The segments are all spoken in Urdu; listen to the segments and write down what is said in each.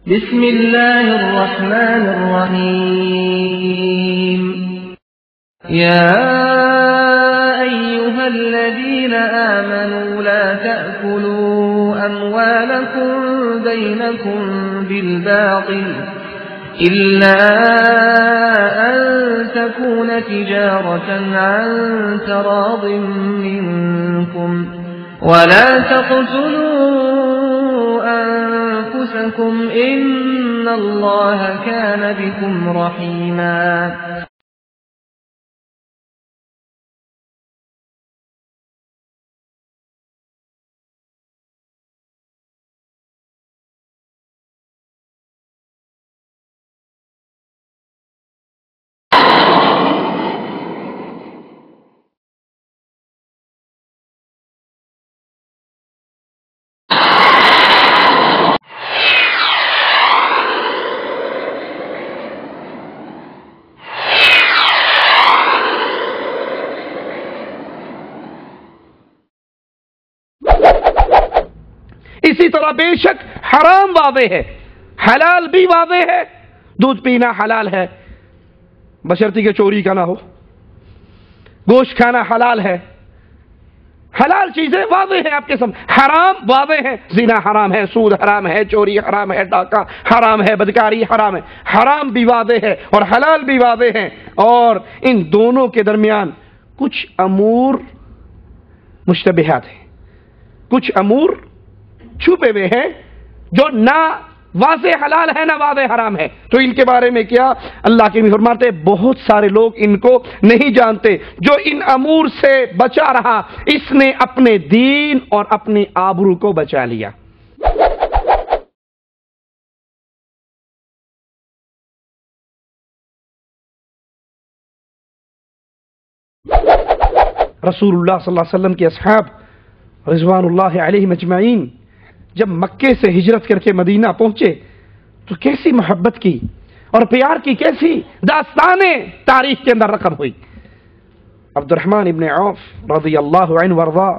بسم الله الرحمن الرحيم يا أيها الذين آمنوا لا تأكلوا أموالكم بينكم بالباطل إلا أن تكون تجارة عن تراض منكم ولا تقتلوا أنفسكم إن الله كان بكم رحيما اسی طرح بے شک حرام واضح ہے، حلال بھی واضح ہے۔ دودھ پینا حلال ہے بشرطی کہ چوری کا نہ ہو، گوشت کھانا حلال ہے، حلال چیزیں واضح ہیں آپ کے سامنے۔ حرام واضح ہے، زنا حرام ہے، سود حرام ہے، چوری حرام ہے، ڈاکہ حرام ہے، بدکاری حرام ہے۔ حرام بھی واضح ہے اور حلال بھی واضح ہے، اور ان دونوں کے درمیان کچھ امور مشتبہات ہیں، کچھ امور چھپے ہوئے ہیں جو نہ واضح حلال ہے نہ واضح حرام ہے۔ تو ان کے بارے میں کیا اللہ کے نبی فرماتے ہیں بہت سارے لوگ ان کو نہیں جانتے۔ جو ان امور سے بچا رہا اس نے اپنے دین اور اپنی آبرو کو بچا لیا۔ رسول اللہ صلی اللہ علیہ وسلم کے اصحاب رضوان اللہ علیہم اجمعین جب مکے سے ہجرت کر کے مدینہ پہنچے تو کیسی محبت کی اور پیار کی کیسی داستانیں تاریخ کے اندر رقم ہوئی۔ عبد الرحمن ابن عوف رضی اللہ عنہ وارضا،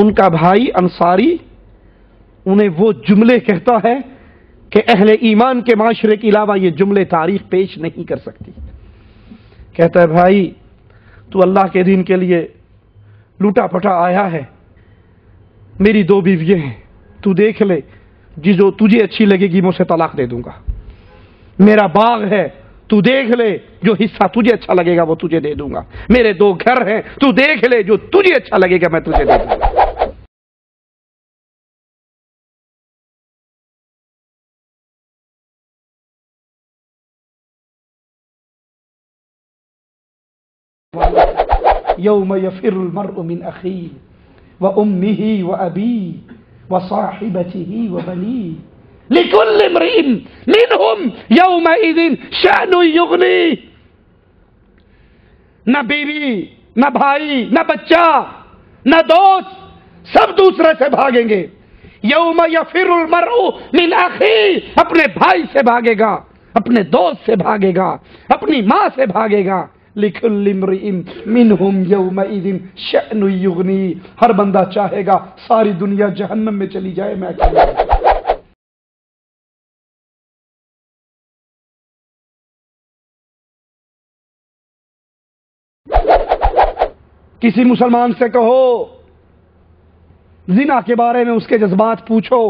ان کا بھائی انصاری انہیں وہ جملے کہتا ہے کہ اہل ایمان کے معاشرے کے علاوہ یہ جملے تاریخ پیش نہیں کر سکتی۔ کہتا ہے بھائی تو اللہ کے دین کے لیے لوٹا پٹا آیا ہے، میری 2 بیویاں ہیں، تو دیکھ لے جو تجھے اچھی لگے گی میں اسے طلاق دے دوں گا۔ میرا باغ ہے، تو دیکھ لے جو حصہ تجھے اچھا لگے گا وہ تجھے دے دوں گا۔ میرے 2 گھر ہیں، تو دیکھ لے جو تجھے اچھا لگے گا میں تجھے دے دوں گا۔ یوم یفر المرء من اخیہ وامہ وابیہ وصاحبته وبنیہ لکل امرئ منہم یومئذ شأن یغنیہ۔ نہ بیوی، نہ بھائی، نہ بچہ، نہ دوست، سب دوسرے سے بھاگیں گے۔ یوم یفر المرء من اخیہ، اپنے بھائی سے بھاگے گا، اپنے دوست سے بھاگے گا، اپنی ماں سے بھاگے گا۔ لِكُلِّ امْرِئٍ مِّنْهُمْ يَوْمَئِذٍ شَأْنٌ يُغْنِيهِ، ہر بندہ چاہے گا ساری دنیا جہنم میں چلی جائے میں اکیلا۔ کسی مسلمان سے کہو زنا کے بارے میں اس کے جذبات پوچھو،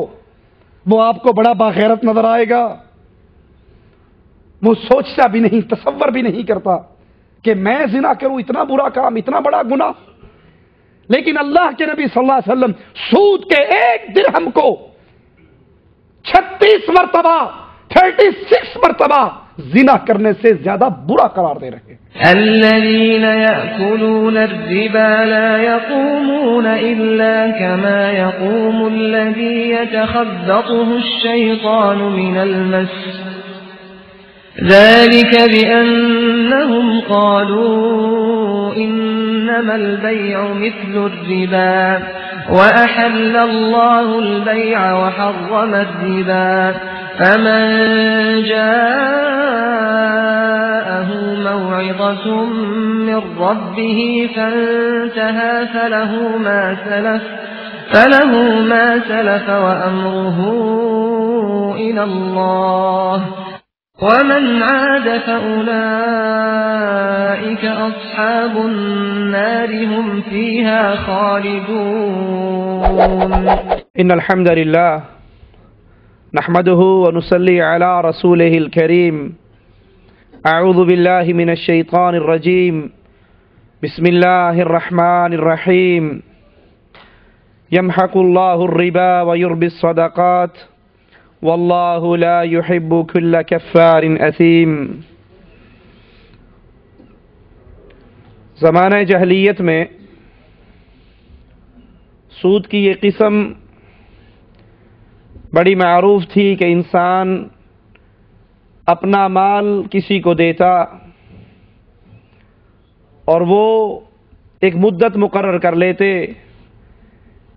وہ آپ کو بڑا باغیرت نظر آئے گا۔ وہ سوچتا بھی نہیں، تصور بھی نہیں کرتا کہ میں زنا کروں، اتنا برا کام، اتنا بڑا گناہ۔ لیکن اللہ کے نبی صلی اللہ علیہ وسلم سود کے 1 درہم کو 36 مرتبہ 36 مرتبہ زنا کرنے سے زیادہ برا قرار دے رہے ہیں۔ الذين يأكلون الربا لا يقومون إلا كما يقوم الذي يتخبطه الشيطان من المس، ذلك بأنهم قالوا إنما البيع مثل الربا وأحل الله البيع وحرم الربا، فمن جاءه موعظة من ربه فانتهى فله ما سلف فله ما سلف وأمره إلى الله ومن عاد فأولئك أصحاب النار هم فيها خالدون. إن الحمد لله نحمده ونصلي على رسوله الكريم. أعوذ بالله من الشيطان الرجيم. بسم الله الرحمن الرحيم. يمحق الله الربا ويربي الصدقات والله لا يحب كل كفار أثيم. زمانہ جہلیت میں سود کی یہ قسم بڑی معروف تھی کہ انسان اپنا مال کسی کو دیتا اور وہ ایک مدت مقرر کر لیتے،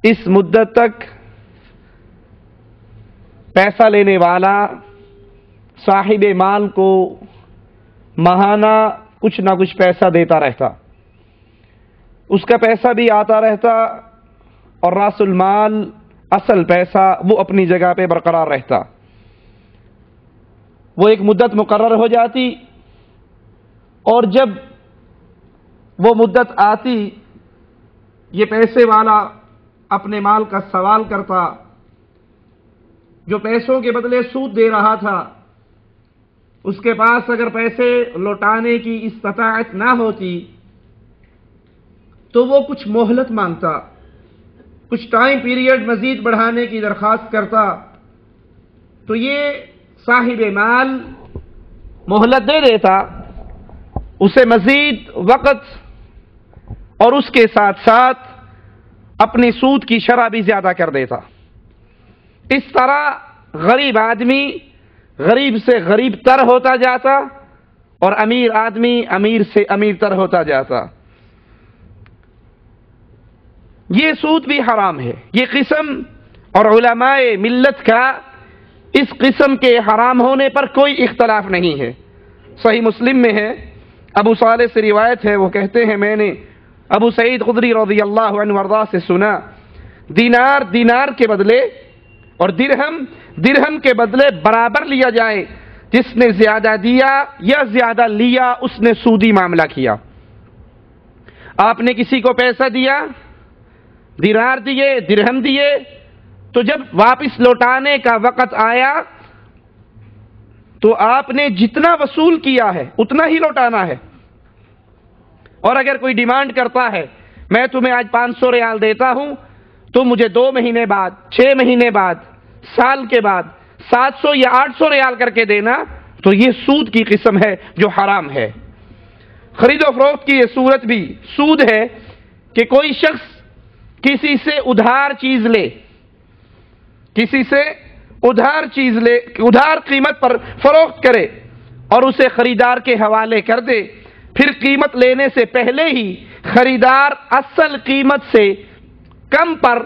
اس مدت تک پیسہ لینے والا صاحب مال کو ماہانہ کچھ نہ کچھ پیسہ دیتا رہتا، اس کا پیسہ بھی آتا رہتا اور راس المال اصل پیسہ وہ اپنی جگہ پہ برقرار رہتا. وہ ایک مدت مقرر ہو جاتی اور جب وہ مدت آتی یہ پیسے والا اپنے مال کا سوال کرتا، جو پیسوں کے بدلے سود دے رہا تھا اس کے پاس اگر پیسے لوٹانے کی استطاعت نہ ہوتی تو وہ کچھ مہلت مانگتا، کچھ ٹائم پیریڈ مزید بڑھانے کی درخواست کرتا، تو یہ صاحب مال مہلت دے دیتا، اسے مزید وقت اور اس کے ساتھ ساتھ اپنی سود کی شرح بھی زیادہ کر دیتا. اس طرح غریب آدمی غریب سے غریب تر ہوتا جاتا اور امیر آدمی امیر سے امیر تر ہوتا جاتا. یہ سود بھی حرام ہے یہ قسم، اور علماء ملت کا اس قسم کے حرام ہونے پر کوئی اختلاف نہیں ہے. صحیح مسلم میں ہے، ابو صالح سے روایت ہے، وہ کہتے ہیں میں نے ابو سعید خدری رضی اللہ عنہ وارضاہ سے سنا، دینار دینار کے بدلے اور درہم درہم کے بدلے برابر لیا جائے، جس نے زیادہ دیا یا زیادہ لیا اس نے سودی معاملہ کیا. آپ نے کسی کو پیسہ دیا، دینار دیے، درہم دیے، تو جب واپس لوٹانے کا وقت آیا تو آپ نے جتنا وصول کیا ہے اتنا ہی لوٹانا ہے. اور اگر کوئی ڈیمانڈ کرتا ہے میں تمہیں آج 500 ریال دیتا ہوں، تو مجھے 2 مہینے بعد، 6 مہینے بعد، سال کے بعد 700 یا 800 ریال کر کے دینا، تو یہ سود کی قسم ہے جو حرام ہے. خرید و فروخت کی یہ صورت بھی سود ہے کہ کوئی شخص کسی سے ادھار چیز لے، کسی سے ادھار چیز لے، ادھار قیمت پر فروخت کرے اور اسے خریدار کے حوالے کر دے، پھر قیمت لینے سے پہلے ہی خریدار اصل قیمت سے کم پر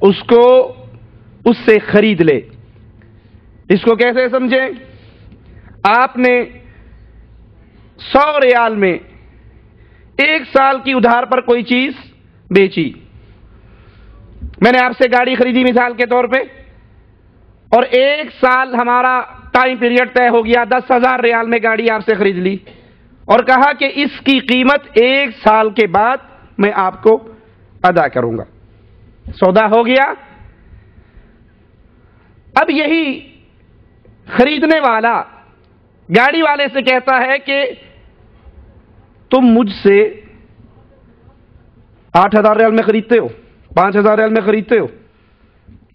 اس سے خرید لے. اس کو کیسے سمجھیں؟ آپ نے 100 ریال میں 1 سال کی ادھار پر کوئی چیز بیچی. میں نے آپ سے گاڑی خریدی مثال کے طور پہ، اور 1 سال ہمارا ٹائم پیریڈ طے ہو گیا، 10,000 ریال میں گاڑی آپ سے خرید لی اور کہا کہ اس کی قیمت 1 سال کے بعد میں آپ کو ادا کروں گا. سودا ہو گیا. اب یہی خریدنے والا گاڑی والے سے کہتا ہے کہ تم مجھ سے 8,000 ریال میں خریدتے ہو، 5,000 ریال میں خریدتے ہو.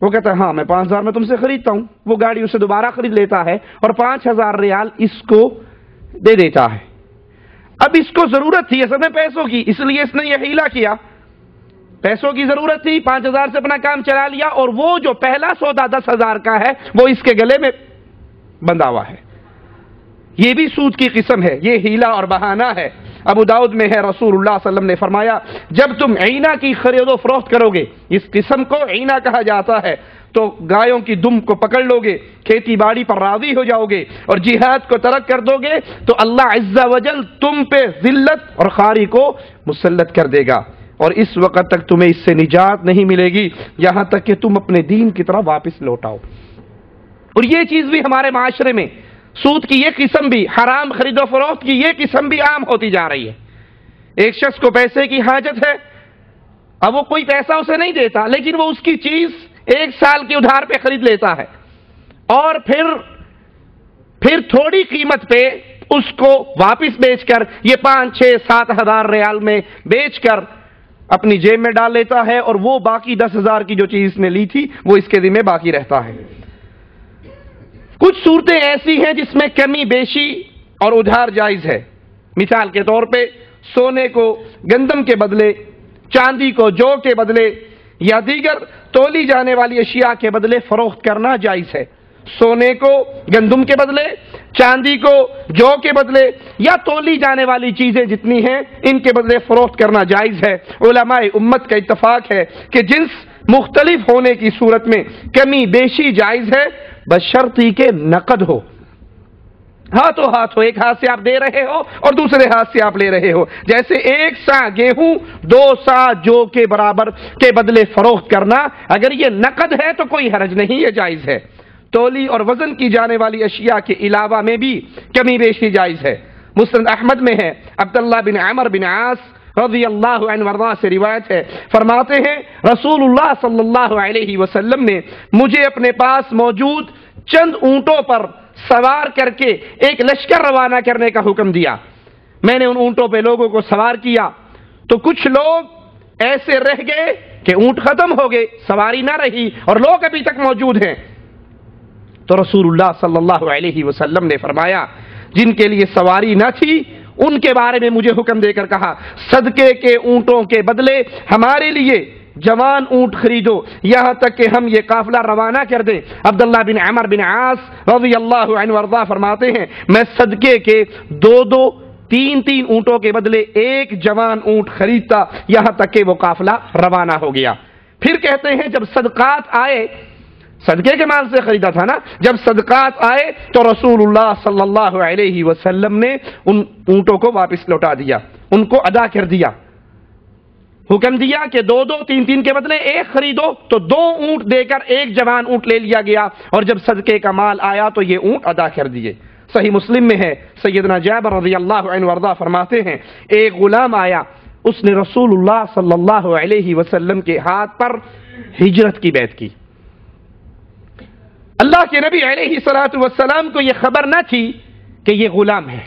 وہ کہتا ہے ہاں میں 5,000 میں تم سے خریدتا ہوں. وہ گاڑی اسے دوبارہ خرید لیتا ہے اور 5,000 ریال اس کو دے دیتا ہے. اب اس کو ضرورت تھی اصل میں پیسوں کی، اس لیے اس نے یہ حیلہ کیا. پیسوں کی ضرورت تھی، 5,000 سے اپنا کام چلا لیا، اور وہ جو پہلا سودا 10,000 کا ہے وہ اس کے گلے میں بندھا ہوا ہے. یہ بھی سود کی قسم ہے، یہ حیلہ اور بہانہ ہے. ابو داؤد میں ہے، رسول اللہ صلی اللہ علیہ وسلم نے فرمایا جب تم عینہ کی خرید و فروخت کرو گے، اس قسم کو عینہ کہا جاتا ہے، تو گایوں کی دم کو پکڑ لو گے، کھیتی باڑی پر راضی ہو جاؤ گے اور جہاد کو ترک کر دو گے، تو اللہ عز و جل تم پہ ذلت اور خواری کو مسلط کر دے گا اور اس وقت تک تمہیں اس سے نجات نہیں ملے گی یہاں تک کہ تم اپنے دین کی طرف واپس لوٹاؤ۔ اور یہ چیز بھی ہمارے معاشرے میں سود کی یہ قسم بھی، حرام خرید و فروخت کی یہ قسم بھی عام ہوتی جا رہی ہے۔ ایک شخص کو پیسے کی حاجت ہے، اب وہ کوئی پیسہ اسے نہیں دیتا، لیکن وہ اس کی چیز 1 سال کے ادھار پہ خرید لیتا ہے اور پھر تھوڑی قیمت پہ اس کو واپس بیچ کر یہ 5، 6، 7 ہزار ریال میں بیچ کر اپنی جیب میں ڈال لیتا ہے، اور وہ باقی 10,000 کی جو چیز نے لی تھی وہ اس کے ذمہ باقی رہتا ہے۔ کچھ صورتیں ایسی ہیں جس میں کمی بیشی اور ادھار جائز ہے۔ مثال کے طور پہ سونے کو گندم کے بدلے، چاندی کو جو کے بدلے یا دیگر تولی جانے والی اشیاء کے بدلے فروخت کرنا جائز ہے۔ سونے کو گندم کے بدلے، چاندی کو جو کے بدلے یا تولی جانے والی چیزیں جتنی ہیں ان کے بدلے فروخت کرنا جائز ہے۔ علماء امت کا اتفاق ہے کہ جنس مختلف ہونے کی صورت میں کمی بیشی جائز ہے، بشرطی کہ نقد ہو، ہاتھوں ہاتھ ہو، ایک ہاتھ سے آپ دے رہے ہو اور دوسرے ہاتھ سے آپ لے رہے ہو۔ جیسے 1 سا گیہوں 2 سا جو کے برابر کے بدلے فروخت کرنا، اگر یہ نقد ہے تو کوئی حرج نہیں، یہ جائز ہے۔ تولی اور وزن کی جانے والی اشیاء کے علاوہ میں بھی کمی بیشی جائز ہے۔ مسند احمد میں ہے، عبداللہ بن عمر بن عاص رضی اللہ عنہ وارضاہ سے روایت ہے، فرماتے ہیں رسول اللہ صلی اللہ علیہ وسلم نے مجھے اپنے پاس موجود چند اونٹوں پر سوار کر کے ایک لشکر روانہ کرنے کا حکم دیا۔ میں نے ان اونٹوں پہ لوگوں کو سوار کیا تو کچھ لوگ ایسے رہ گئے کہ اونٹ ختم ہو گئے، سواری نہ رہی اور لوگ ابھی تک موجود ہیں۔ تو رسول اللہ صلی اللہ علیہ وسلم نے فرمایا جن کے لیے سواری نہ تھی ان کے بارے میں مجھے حکم دے کر کہا صدقے کے اونٹوں کے بدلے ہمارے لیے جوان اونٹ خریدو یہاں تک کہ ہم یہ قافلہ روانہ کر دیں۔ عبداللہ بن عمر بن عاص رضی اللہ عنہ وارضاہ فرماتے ہیں میں صدقے کے 2، 3 اونٹوں کے بدلے 1 جوان اونٹ خریدتا یہاں تک کہ وہ قافلہ روانہ ہو گیا۔ پھر کہتے ہیں جب صدقات آئے، صدقے کے مال سے خریدا تھا نا، جب صدقات آئے تو رسول اللہ صلی اللہ علیہ وسلم نے ان اونٹوں کو واپس لوٹا دیا، ان کو ادا کر دیا۔ حکم دیا کہ 2، 3 کے بدلے 1 خریدو، تو 2 اونٹ دے کر 1 جوان اونٹ لے لیا گیا، اور جب صدقے کا مال آیا تو یہ اونٹ ادا کر دیے۔ صحیح مسلم میں ہے، سیدنا جابر رضی اللہ عنہ وارضاہ فرماتے ہیں ایک غلام آیا، اس نے رسول اللہ صلی اللہ علیہ وسلم کے ہاتھ پر ہجرت کی بیعت کی۔ اللہ کے نبی علیہ الصلوۃ والسلام کو یہ خبر نہ تھی کہ یہ غلام ہے،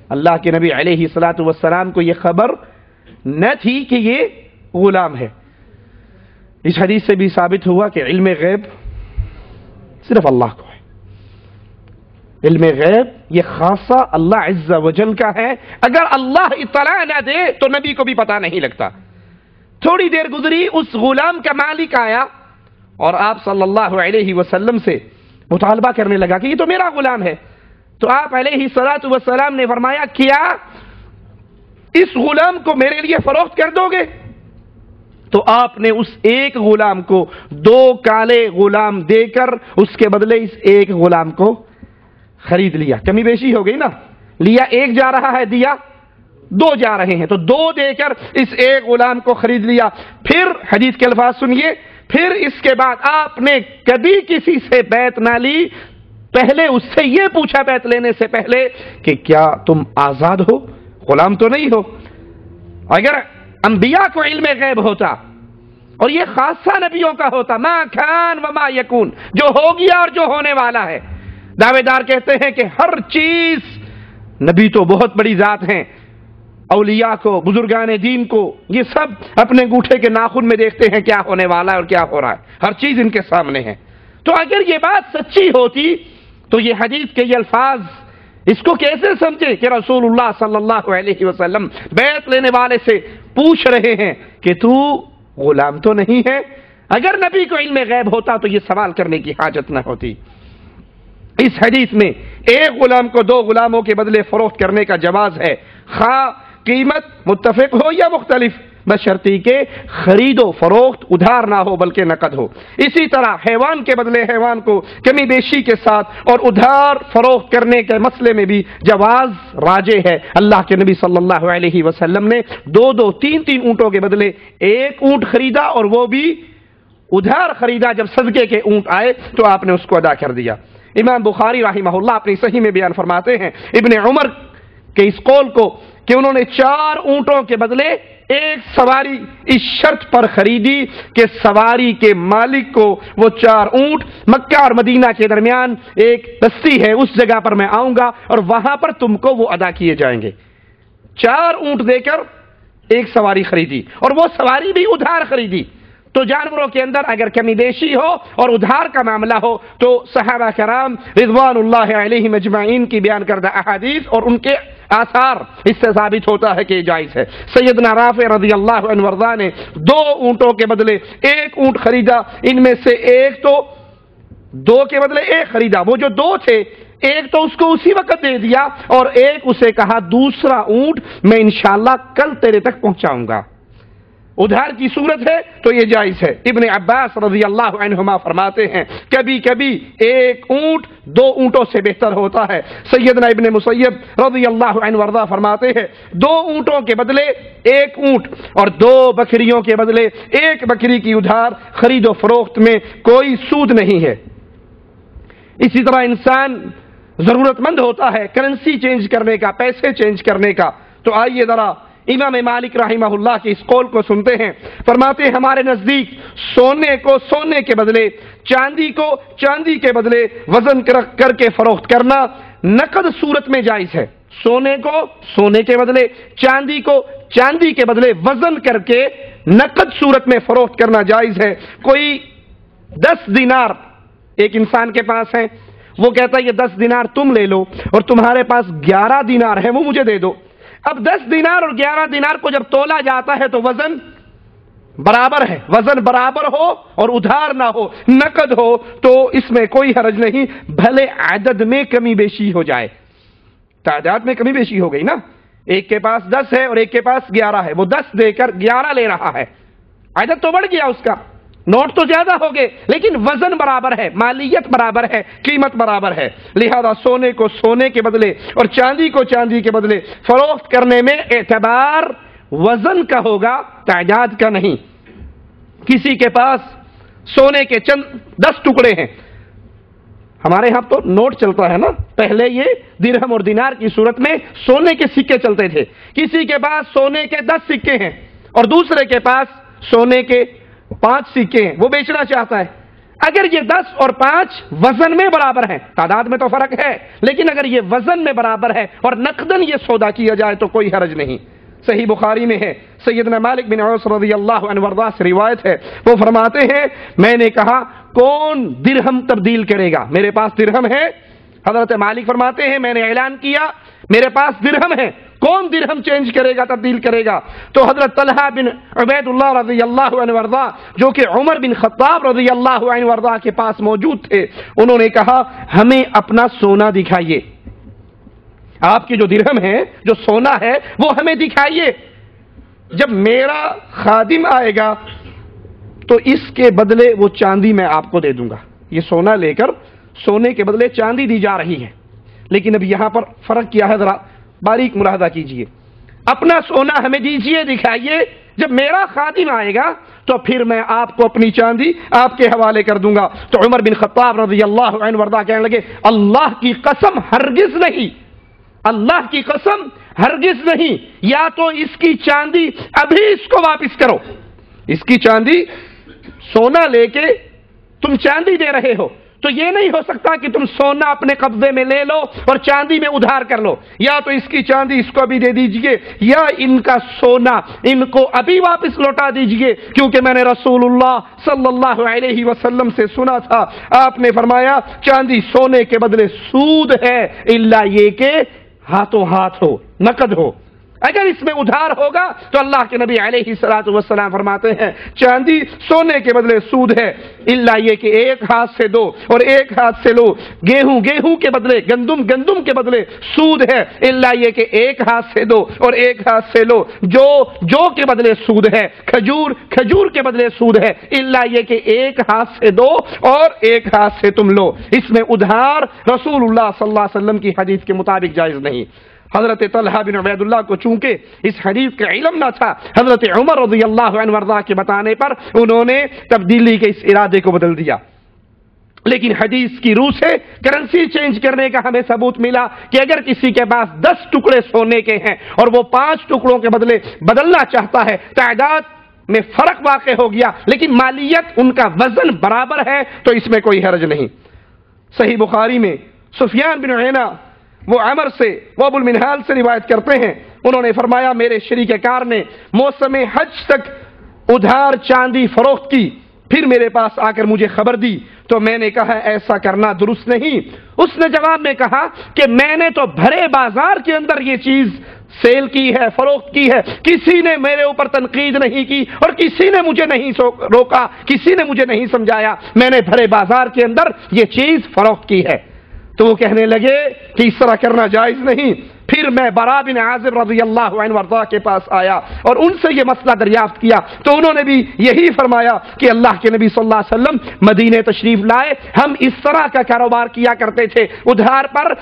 اللہ کے نبی علیہ الصلوۃ والسلام کو یہ خبر نہ تھی کہ یہ غلام ہے۔ اس حدیث سے بھی ثابت ہوا کہ علم غیب صرف اللہ کو ہے، علم غیب یہ خاصہ اللہ عز و جل کا ہے، اگر اللہ اطلاع نہ دے تو نبی کو بھی پتہ نہیں لگتا۔ تھوڑی دیر گزری، اس غلام کا مالک آیا اور آپ صلی اللہ علیہ وسلم سے مطالبہ کرنے لگا کہ یہ تو میرا غلام ہے۔ تو آپ علیہ الصلوۃ والسلام نے فرمایا کیا اس غلام کو میرے لیے فروخت کر دو گے؟ تو آپ نے اس ایک غلام کو 2 کالے غلام دے کر اس کے بدلے اس ایک غلام کو خرید لیا۔ کمی بیشی ہو گئی نا، لیا 1 جا رہا ہے، دیا 2 جا رہے ہیں، تو 2 دے کر اس ایک غلام کو خرید لیا۔ پھر حدیث کے الفاظ سنیے، پھر اس کے بعد آپ نے کبھی کسی سے بیعت نہ لی، پہلے اس سے یہ پوچھا بیعت لینے سے پہلے کہ کیا تم آزاد ہو، غلام تو نہیں ہو۔ اگر انبیاء کو علم غیب ہوتا اور یہ خاصہ نبیوں کا ہوتا، ما کان وما یکون، جو ہو گیا اور جو ہونے والا ہے، دعوے دار کہتے ہیں کہ ہر چیز، نبی تو بہت بڑی ذات ہیں، اولیاء کو، بزرگان دین کو، یہ سب اپنے انگوٹھے کے ناخن میں دیکھتے ہیں کیا ہونے والا ہے اور کیا ہو رہا ہے، ہر چیز ان کے سامنے ہے۔ تو اگر یہ بات سچی ہوتی تو یہ حدیث کے یہ الفاظ اس کو کیسے سمجھے کہ رسول اللہ صلی اللہ علیہ وسلم بیعت لینے والے سے پوچھ رہے ہیں کہ تو غلام تو نہیں ہے؟ اگر نبی کو علم غیب ہوتا تو یہ سوال کرنے کی حاجت نہ ہوتی۔ اس حدیث میں 1 غلام کو 2 غلاموں کے بدلے فروخت کرنے کا جواز ہے، خواہ قیمت متفق ہو یا مختلف۔ بشرطی کہ خرید و فروخت ادھار نہ ہو بلکہ نقد ہو۔ اسی طرح حیوان کے بدلے حیوان کو کمی بیشی کے ساتھ اور ادھار فروخت کرنے کے مسئلے میں بھی جواز راجع ہے۔ اللہ کے نبی صلی اللہ علیہ وسلم نے 2 3 اونٹوں کے بدلے 1 اونٹ خریدا، اور وہ بھی ادھار خریدا۔ جب صدقے کے اونٹ آئے تو آپ نے اس کو ادا کر دیا۔ امام بخاری رحمہ اللہ اپنی صحیح میں بیان فرماتے ہیں ابن عمر کے اس قول کو کہ انہوں نے 4 اونٹوں کے بدلے 1 سواری اس شرط پر خریدی کہ سواری کے مالک کو وہ 4 اونٹ مکہ اور مدینہ کے درمیان ایک بستی ہے، اس جگہ پر میں آؤں گا اور وہاں پر تم کو وہ ادا کیے جائیں گے۔ 4 اونٹ دے کر 1 سواری خریدی، اور وہ سواری بھی ادھار خریدی۔ تو جانوروں کے اندر اگر کمی بیشی ہو اور ادھار کا معاملہ ہو تو صحابہ کرام رضوان اللہ علیہم اجمعین کی بیان کردہ احادیث اور ان کے آثار اس سے ثابت ہوتا ہے کہ یہ جائز ہے۔ سیدنا رافع رضی اللہ عنہ وارضاہ نے 2 اونٹوں کے بدلے 1 اونٹ خریدا، ان میں سے ایک تو 2 کے بدلے 1 خریدا، وہ جو 2 تھے ایک تو اس کو اسی وقت دے دیا اور ایک اسے کہا دوسرا اونٹ میں انشاءاللہ کل تیرے تک پہنچاؤں گا۔ ادھار کی صورت ہے تو یہ جائز ہے۔ ابن عباس رضی اللہ عنہما فرماتے ہیں کبھی کبھی 1 اونٹ 2 اونٹوں سے بہتر ہوتا ہے۔ سیدنا ابن مسیب رضی اللہ عنہ وارضاہ فرماتے ہیں 2 اونٹوں کے بدلے 1 اونٹ اور 2 بکریوں کے بدلے 1 بکری کی ادھار خرید و فروخت میں کوئی سود نہیں ہے۔ اسی طرح انسان ضرورت مند ہوتا ہے کرنسی چینج کرنے کا، پیسے چینج کرنے کا، تو آئیے ذرا امام مالک رحمہ اللہ کے اس قول کو سنتے ہیں۔ فرماتے ہیں ہمارے نزدیک سونے کو سونے کے بدلے، چاندی کو چاندی کے بدلے وزن کر کے فروخت کرنا نقد صورت میں جائز ہے۔ سونے کو سونے کے بدلے، چاندی کو چاندی کے بدلے وزن کر کے نقد صورت میں فروخت کرنا جائز ہے۔ کوئی 10 دینار ایک انسان کے پاس ہے، وہ کہتا ہے یہ 10 دینار تم لے لو اور تمہارے پاس 11 دینار ہے وہ مجھے دے دو۔ اب 10 دینار اور 11 دینار کو جب تولا جاتا ہے تو وزن برابر ہے، وزن برابر ہو اور ادھار نہ ہو، نقد ہو تو اس میں کوئی حرج نہیں، بھلے عدد میں کمی بیشی ہو جائے، تعداد میں کمی بیشی ہو گئی نا، ایک کے پاس 10 ہے اور ایک کے پاس 11 ہے، وہ 10 دے کر 11 لے رہا ہے، عدد تو بڑھ گیا اس کا، نوٹ تو زیادہ ہو گئے لیکن وزن برابر ہے، مالیت برابر ہے، قیمت برابر ہے۔ لہذا سونے کو سونے کے بدلے اور چاندی کو چاندی کے بدلے فروخت کرنے میں اعتبار وزن کا ہوگا، تعداد کا نہیں۔ کسی کے پاس سونے کے چند 10 ٹکڑے ہیں، ہمارے ہاں تو نوٹ چلتا ہے نا، پہلے یہ درہم اور دینار کی صورت میں سونے کے سکے چلتے تھے، کسی کے پاس سونے کے 10 سکے ہیں اور دوسرے کے پاس سونے کے 5 سکے ہیں، وہ بیچنا چاہتا ہے۔ اگر یہ 10 اور 5 وزن میں برابر ہیں، تعداد میں تو فرق ہے لیکن اگر یہ وزن میں برابر ہے اور نقدن یہ سودا کیا جائے تو کوئی حرج نہیں۔ صحیح بخاری میں ہے، سیدنا مالک بن انس رضی اللہ عنہ وارضاہ سے روایت ہے، وہ فرماتے ہیں میں نے کہا کون درہم تبدیل کرے گا، میرے پاس درہم ہے۔ حضرت مالک فرماتے ہیں میں نے اعلان کیا میرے پاس درہم ہے، کون درہم چینج کرے گا، تبدیل کرے گا؟ تو حضرت طلحہ بن عبید اللہ رضی اللہ عنہ وارضاہ جو کہ عمر بن خطاب رضی اللہ عنہ وارضاہ کے پاس موجود تھے، انہوں نے کہا ہمیں اپنا سونا دکھائیے، آپ کی جو درہم ہے جو سونا ہے وہ ہمیں دکھائیے، جب میرا خادم آئے گا تو اس کے بدلے وہ چاندی میں آپ کو دے دوں گا۔ یہ سونا لے کر سونے کے بدلے چاندی دی جا رہی ہے، لیکن اب یہاں پر فرق کیا ہے ذرا باریک ملاحظہ کیجئے، اپنا سونا ہمیں دیجئے دکھائیے، جب میرا خادم آئے گا تو پھر میں آپ کو اپنی چاندی آپ کے حوالے کر دوں گا۔ تو عمر بن خطاب رضی اللہ عنہ وارضاہ کہنے لگے اللہ کی قسم ہرگز نہیں، اللہ کی قسم ہرگز نہیں، یا تو اس کی چاندی ابھی اس کو واپس کرو، اس کی چاندی سونا لے کے تم چاندی دے رہے ہو تو یہ نہیں ہو سکتا کہ تم سونا اپنے قبضے میں لے لو اور چاندی میں ادھار کر لو، یا تو اس کی چاندی اس کو ابھی دے دیجئے یا ان کا سونا ان کو ابھی واپس لوٹا دیجئے، کیونکہ میں نے رسول اللہ صلی اللہ علیہ وسلم سے سنا تھا آپ نے فرمایا چاندی سونے کے بدلے سود ہے الا یہ کہ ہاتھوں ہاتھ ہو، نقد ہو۔ اگر اس میں ادھار ہوگا تو اللہ کے نبی علیہ الصلوۃ والسلام فرماتے ہیں چاندی سونے کے بدلے سود ہے، الا یہ کہ ایک ہاتھ سے دو اور ایک ہاتھ سے لو، گیہوں کے بدلے گندم کے بدلے سود ہے، الا یہ کہ ایک ہاتھ سے دو اور ایک ہاتھ سے لو، جو کے بدلے سود ہے، کھجور کے بدلے سود ہے، الا یہ کہ ایک ہاتھ سے دو اور ایک ہاتھ سے تم لو۔ اس میں ادھار رسول اللہ صلی اللہ علیہ وسلم کی حدیث کے مطابق جائز نہیں۔ حضرت طلحہ بن عبید اللہ کو چونکہ اس حدیث کا علم نہ تھا، حضرت عمر رضی اللہ عنہ وارضاہ کے بتانے پر انہوں نے تبدیلی کے اس ارادے کو بدل دیا۔ لیکن حدیث کی روح سے کرنسی چینج کرنے کا ہمیں ثبوت ملا کہ اگر کسی کے پاس 10 ٹکڑے سونے کے ہیں اور وہ 5 ٹکڑوں کے بدلے بدلنا چاہتا ہے، تعداد میں فرق واقع ہو گیا لیکن مالیت ان کا وزن برابر ہے، تو اس میں کوئی حرج نہیں۔ صحیح بخاری میں سفیان بن عیینہ وہ عمر سے، وہ ابو المنہال سے روایت کرتے ہیں، انہوں نے فرمایا میرے شریک کار نے موسم حج تک ادھار چاندی فروخت کی، پھر میرے پاس آ کر مجھے خبر دی تو میں نے کہا ایسا کرنا درست نہیں۔ اس نے جواب میں کہا کہ میں نے تو بھرے بازار کے اندر یہ چیز سیل کی ہے، فروخت کی ہے، کسی نے میرے اوپر تنقید نہیں کی اور کسی نے مجھے نہیں روکا، کسی نے مجھے نہیں سمجھایا، میں نے بھرے بازار کے اندر یہ چیز فروخت کی ہے۔ تو وہ کہنے لگے کہ اس طرح کرنا جائز نہیں۔ پھر میں برا بن عازب رضی اللہ عنہ وارضاہ کے پاس آیا اور ان سے یہ مسئلہ دریافت کیا تو انہوں نے بھی یہی فرمایا کہ اللہ کے نبی صلی اللہ علیہ وسلم مدینے تشریف لائے، ہم اس طرح کا کاروبار کیا کرتے تھے، ادھار پر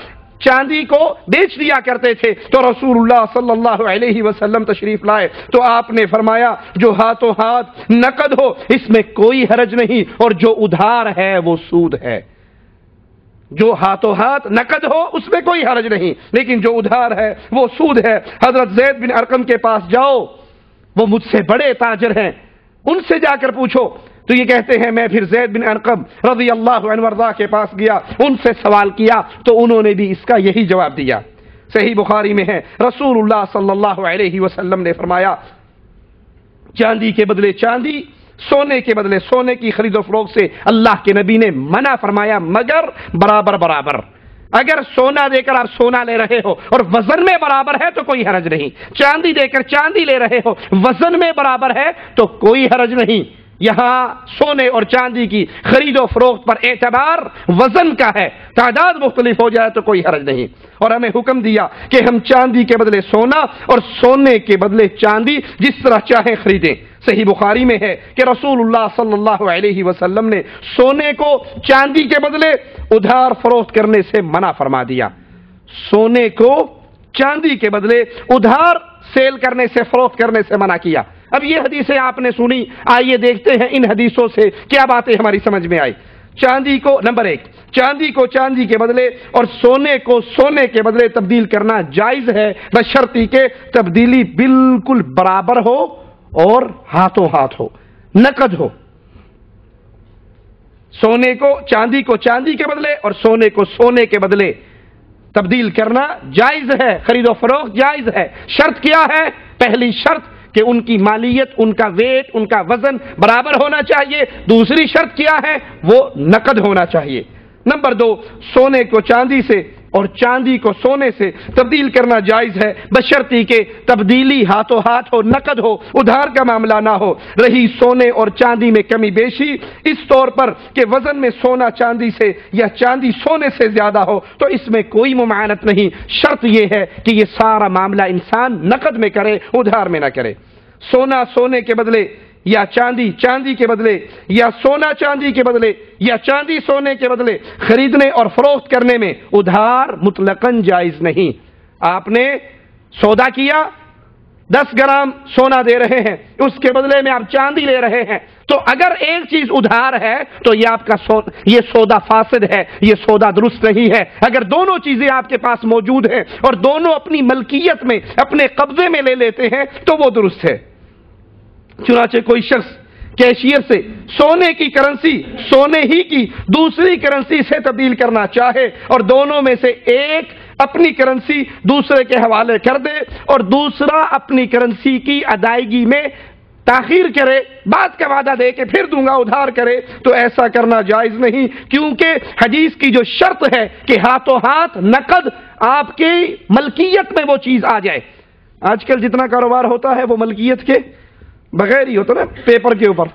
چاندی کو بیچ دیا کرتے تھے، تو رسول اللہ صلی اللہ علیہ وسلم تشریف لائے تو آپ نے فرمایا جو ہاتھوں ہاتھ نقد ہو اس میں کوئی حرج نہیں، اور جو ادھار ہے وہ سود ہے۔ جو ہاتھوں ہاتھ نقد ہو اس میں کوئی حرج نہیں، لیکن جو ادھار ہے وہ سود ہے۔ حضرت زید بن ارقم کے پاس جاؤ، وہ مجھ سے بڑے تاجر ہیں، ان سے جا کر پوچھو، تو یہ کہتے ہیں میں پھر زید بن ارقم رضی اللہ عنہ وارضاہ کے پاس گیا، ان سے سوال کیا تو انہوں نے بھی اس کا یہی جواب دیا۔ صحیح بخاری میں ہے رسول اللہ صلی اللہ علیہ وسلم نے فرمایا چاندی کے بدلے چاندی، سونے کے بدلے سونے کی خرید و فروخت سے اللہ کے نبی نے منع فرمایا مگر برابر۔ اگر سونا دے کر آپ سونا لے رہے ہو اور وزن میں برابر ہے تو کوئی حرج نہیں، چاندی دے کر چاندی لے رہے ہو وزن میں برابر ہے تو کوئی حرج نہیں۔ یہاں سونے اور چاندی کی خرید و فروخت پر اعتبار وزن کا ہے، تعداد مختلف ہو جائے تو کوئی حرج نہیں۔ اور ہمیں حکم دیا کہ ہم چاندی کے بدلے سونا اور سونے کے بدلے چاندی جس طرح چاہیں خریدیں۔ صحیح بخاری میں ہے کہ رسول اللہ صلی اللہ علیہ وسلم نے سونے کو چاندی کے بدلے ادھار فروخت کرنے سے منع فرما دیا، سونے کو چاندی کے بدلے ادھار سیل کرنے سے، فروخت کرنے سے منع کیا۔ اب یہ حدیثیں آپ نے سنی، آئیے دیکھتے ہیں ان حدیثوں سے کیا باتیں ہماری سمجھ میں آئی۔ چاندی کو نمبر 1، چاندی کو چاندی کے بدلے اور سونے کو سونے کے بدلے تبدیل کرنا جائز ہے بشرطی کہ تبدیلی بالکل برابر ہو اور ہاتھوں ہاتھ ہو، نقد ہو۔ سونے کو چاندی کے بدلے اور سونے کو سونے کے بدلے تبدیل کرنا جائز ہے، خرید و فروخت جائز ہے۔ شرط کیا ہے؟ پہلی شرط کہ ان کی مالیت، ان کا ویٹ، ان کا وزن برابر ہونا چاہیے۔ دوسری شرط کیا ہے؟ وہ نقد ہونا چاہیے۔ نمبر 2، سونے کو چاندی سے اور چاندی کو سونے سے تبدیل کرنا جائز ہے بشرطی کہ تبدیلی ہاتھوں ہاتھ ہو، نقد ہو، ادھار کا معاملہ نہ ہو۔ رہی سونے اور چاندی میں کمی بیشی اس طور پر کہ وزن میں سونا چاندی سے یا چاندی سونے سے زیادہ ہو تو اس میں کوئی ممانعت نہیں، شرط یہ ہے کہ یہ سارا معاملہ انسان نقد میں کرے، ادھار میں نہ کرے۔ سونا سونے کے بدلے یا چاندی کے بدلے یا سونا چاندی کے بدلے یا چاندی سونے کے بدلے خریدنے اور فروخت کرنے میں ادھار مطلقاً جائز نہیں۔ آپ نے سودا کیا، 10 گرام سونا دے رہے ہیں، اس کے بدلے میں آپ چاندی لے رہے ہیں، تو اگر ایک چیز ادھار ہے تو یہ آپ کا یہ سودا فاسد ہے، یہ سودا درست نہیں ہے۔ اگر دونوں چیزیں آپ کے پاس موجود ہیں اور دونوں اپنی ملکیت میں، اپنے قبضے میں لے لیتے ہیں تو وہ درست ہے۔ چنانچہ کوئی شخص کیشیئر سے سونے کی کرنسی سونے ہی کی دوسری کرنسی سے تبدیل کرنا چاہے اور دونوں میں سے ایک اپنی کرنسی دوسرے کے حوالے کر دے اور دوسرا اپنی کرنسی کی ادائیگی میں تاخیر کرے، بعد کا وعدہ دے کہ پھر دوں گا، ادھار کرے، تو ایسا کرنا جائز نہیں، کیونکہ حدیث کی جو شرط ہے کہ ہاتھوں ہاتھ نقد آپ کی ملکیت میں وہ چیز آ جائے۔ آج کل جتنا کاروبار ہوتا ہے وہ ملکیت کے بغیر ہی ہوتا نا، پیپر کے اوپر.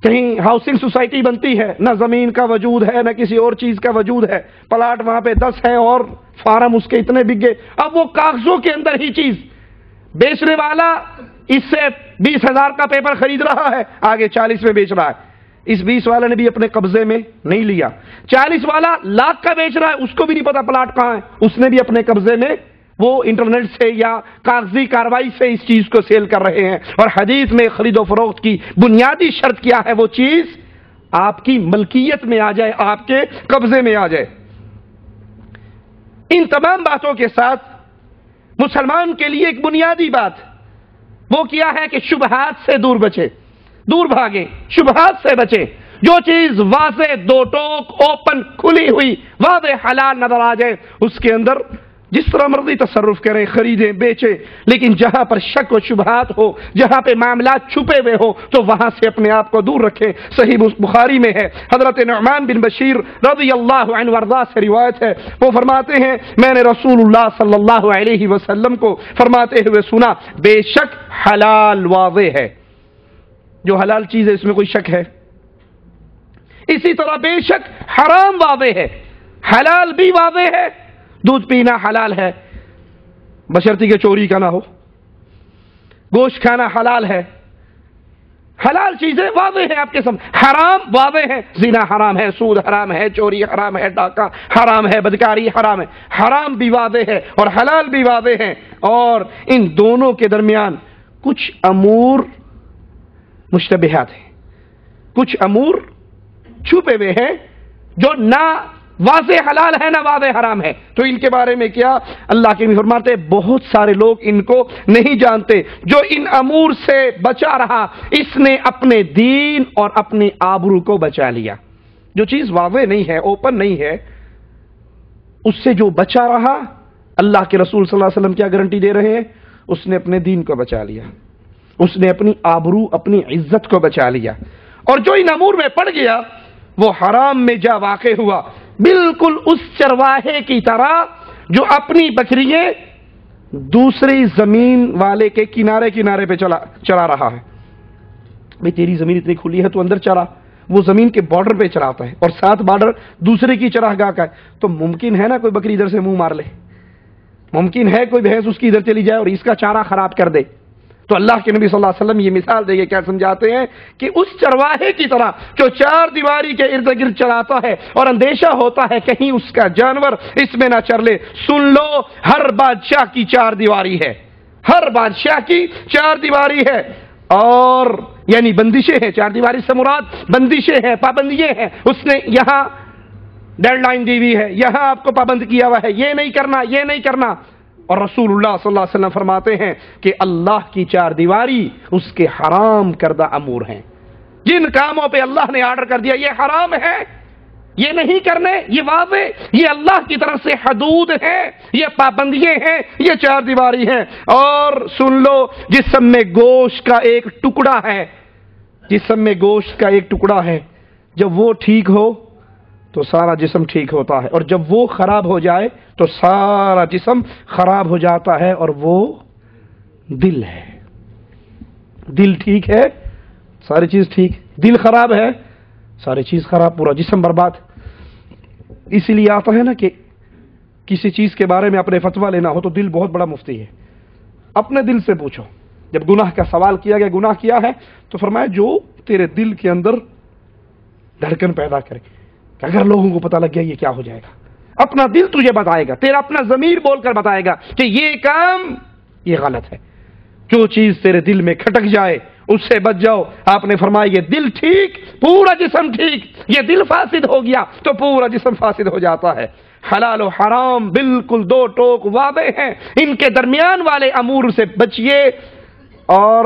کہیں ہاؤسنگ سوسائٹی بنتی ہے، نہ زمین کا وجود ہے نہ کسی اور چیز کا وجود ہے، پلاٹ وہاں پہ 10 ہیں اور فارم اس کے اتنے بک گئے. اب وہ کاغذوں کے اندر ہی چیز، بیچنے والا اس سے 20,000 کا پیپر خرید رہا ہے، آگے 40 میں بیچ رہا ہے. اس 20 والے نے بھی اپنے قبضے میں نہیں لیا. 40 والا لاکھ کا بیچ رہا ہے، اس کو بھی نہیں پتا پلاٹ کہاں ہے، اس نے بھی اپنے قبضے میں، وہ انٹرنیٹ سے یا کاغذی کاروائی سے اس چیز کو سیل کر رہے ہیں. اور حدیث میں خرید و فروخت کی بنیادی شرط کیا ہے؟ وہ چیز آپ کی ملکیت میں آ جائے، آپ کے قبضے میں آ جائے. ان تمام باتوں کے ساتھ مسلمان کے لیے ایک بنیادی بات وہ کیا ہے کہ شبہات سے دور بچے، دور بھاگے، شبہات سے بچے. جو چیز واضح، دو ٹوک، اوپن، کھلی ہوئی، واضح حلال نظر آ جائے، اس کے اندر جس طرح مرضی تصرف کریں، خریدیں، بیچیں. لیکن جہاں پر شک و شبہات ہو، جہاں پہ معاملات چھپے ہوئے ہو، تو وہاں سے اپنے آپ کو دور رکھیں. صحیح بخاری میں ہے، حضرت نعمان بن بشیر رضی اللہ عنہ وارضاہ سے روایت ہے، وہ فرماتے ہیں میں نے رسول اللہ صلی اللہ علیہ وسلم کو فرماتے ہوئے سنا، بے شک حلال واضح ہے. جو حلال چیز ہے اس میں کوئی شک ہے. اسی طرح بے شک حرام واضح ہے، حلال بھی واضح ہے. دودھ پینا حلال ہے بشرطی کہ چوری کا نہ ہو، گوشت کھانا حلال ہے، حلال چیزیں واضح ہیں آپ کے سامنے. حرام واضح ہے، زنا حرام ہے، سود حرام ہے، چوری حرام ہے، ڈاکہ حرام ہے، بدکاری حرام ہے. حرام بھی واضح ہے اور حلال بھی واضح ہے. اور ان دونوں کے درمیان کچھ امور مشتبہات ہیں، کچھ امور چھپے ہوئے ہیں جو نہ واضح حلال ہے نہ واضح حرام ہے. تو ان کے بارے میں کیا اللہ کے نبی فرماتے بہت سارے لوگ ان کو نہیں جانتے. جو ان امور سے بچا رہا اس نے اپنے دین اور اپنی آبرو کو بچا لیا. جو چیز واضح نہیں ہے، اوپن نہیں ہے، اس سے جو بچا رہا، اللہ کے رسول صلی اللہ علیہ وسلم کیا گارنٹی دے رہے ہیں؟ اس نے اپنے دین کو بچا لیا، اس نے اپنی آبرو، اپنی عزت کو بچا لیا. اور جو ان امور میں پڑ گیا وہ حرام میں جا واقع ہوا، بالکل اس چرواہے کی طرح جو اپنی بکریاں دوسری زمین والے کے کنارے کنارے پہ چلا رہا ہے. بھئی تیری زمین اتنی کھلی ہے تو اندر چرا، وہ زمین کے بارڈر پہ چراتا ہے اور ساتھ بارڈر دوسرے کی چراگاہ کا ہے. تو ممکن ہے نا کوئی بکری ادھر سے منہ مار لے، ممکن ہے کوئی بھینس اس کی ادھر چلی جائے اور اس کا چارہ خراب کر دے. تو اللہ کے نبی صلی اللہ علیہ وسلم یہ مثال دے کے کیا سمجھاتے ہیں کہ اس چرواہے کی طرح جو چار دیواری کے ارد گرد چراتا ہے اور اندیشہ ہوتا ہے کہیں اس کا جانور اس میں نہ چر لے. سن لو، ہر بادشاہ کی چار دیواری ہے، ہر بادشاہ کی چار دیواری ہے. اور یعنی بندشیں ہیں، چار دیواری سے مراد بندشیں ہیں، پابندیاں ہیں. اس نے یہاں ڈیڈ لائن دی ہوئی ہے، یہاں آپ کو پابند کیا ہوا ہے، یہ نہیں کرنا، یہ نہیں کرنا. اور رسول اللہ صلی اللہ علیہ وسلم فرماتے ہیں کہ اللہ کی چار دیواری اس کے حرام کردہ امور ہیں. جن کاموں پہ اللہ نے آرڈر کر دیا یہ حرام ہے، یہ نہیں کرنے، یہ واضح، یہ اللہ کی طرف سے حدود ہیں، یہ پابندیاں ہیں، یہ چار دیواری ہیں. اور سن لو، جسم میں گوشت کا ایک ٹکڑا ہے، جسم میں گوشت کا ایک ٹکڑا ہے، جب وہ ٹھیک ہو تو سارا جسم ٹھیک ہوتا ہے، اور جب وہ خراب ہو جائے تو سارا جسم خراب ہو جاتا ہے. اور وہ دل ہے. دل ٹھیک ہے ساری چیز ٹھیک، دل خراب ہے ساری چیز خراب، پورا جسم برباد. اسی لیے آتا ہے نا کہ کسی چیز کے بارے میں اپنے فتویٰ لینا ہو تو دل بہت بڑا مفتی ہے. اپنے دل سے پوچھو. جب گناہ کا سوال کیا گیا، گناہ کیا ہے، تو فرمایا جو تیرے دل کے اندر دھڑکن پیدا کرے، کہ اگر لوگوں کو پتہ لگ گیا یہ کیا ہو جائے گا. اپنا دل تجھے بتائے گا، تیرا اپنا ضمیر بول کر بتائے گا کہ یہ کام یہ غلط ہے. جو چیز تیرے دل میں کھٹک جائے اس سے بچ جاؤ. آپ نے فرمایا یہ دل ٹھیک، پورا جسم ٹھیک. یہ دل فاسد ہو گیا تو پورا جسم فاسد ہو جاتا ہے. حلال و حرام بالکل دو ٹوک واضح ہیں، ان کے درمیان والے امور سے بچیے اور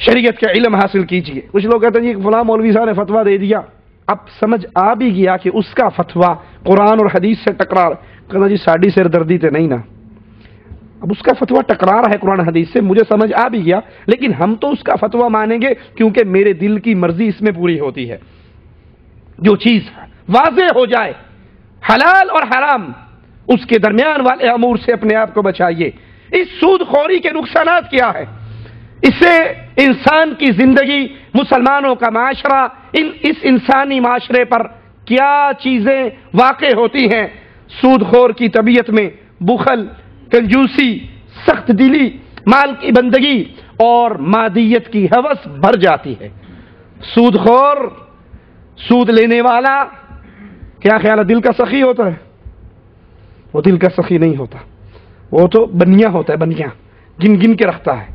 شریعت کا علم حاصل کیجیے. کچھ لوگ کہتے ہیں جی فلاں مولوی صاحب نے فتویٰ دے دیا، اب سمجھ آ بھی گیا کہ اس کا فتویٰ قرآن اور حدیث سے ٹکرار. کہنا جی ساڑی سر دردی تے نہیں نا، اب اس کا فتویٰ ٹکرا رہا ہے قرآن حدیث سے، مجھے سمجھ آ بھی گیا، لیکن ہم تو اس کا فتویٰ مانیں گے کیونکہ میرے دل کی مرضی اس میں پوری ہوتی ہے. جو چیز واضح ہو جائے، حلال اور حرام اس کے درمیان والے امور سے اپنے آپ کو بچائیے۔ اس سود خوری کے نقصانات کیا ہے؟ اس سے انسان کی زندگی، مسلمانوں کا معاشرہ، اس انسانی معاشرے پر کیا چیزیں واقع ہوتی ہیں؟ سود خور کی طبیعت میں بخل، کنجوسی، سخت دلی، مال کی بندگی اور مادیت کی ہوس بھر جاتی ہے۔ سود خور، سود لینے والا، کیا خیال ہے دل کا سخی ہوتا ہے؟ وہ دل کا سخی نہیں ہوتا، وہ تو بنیا ہوتا ہے، بنیا گن گن کے رکھتا ہے،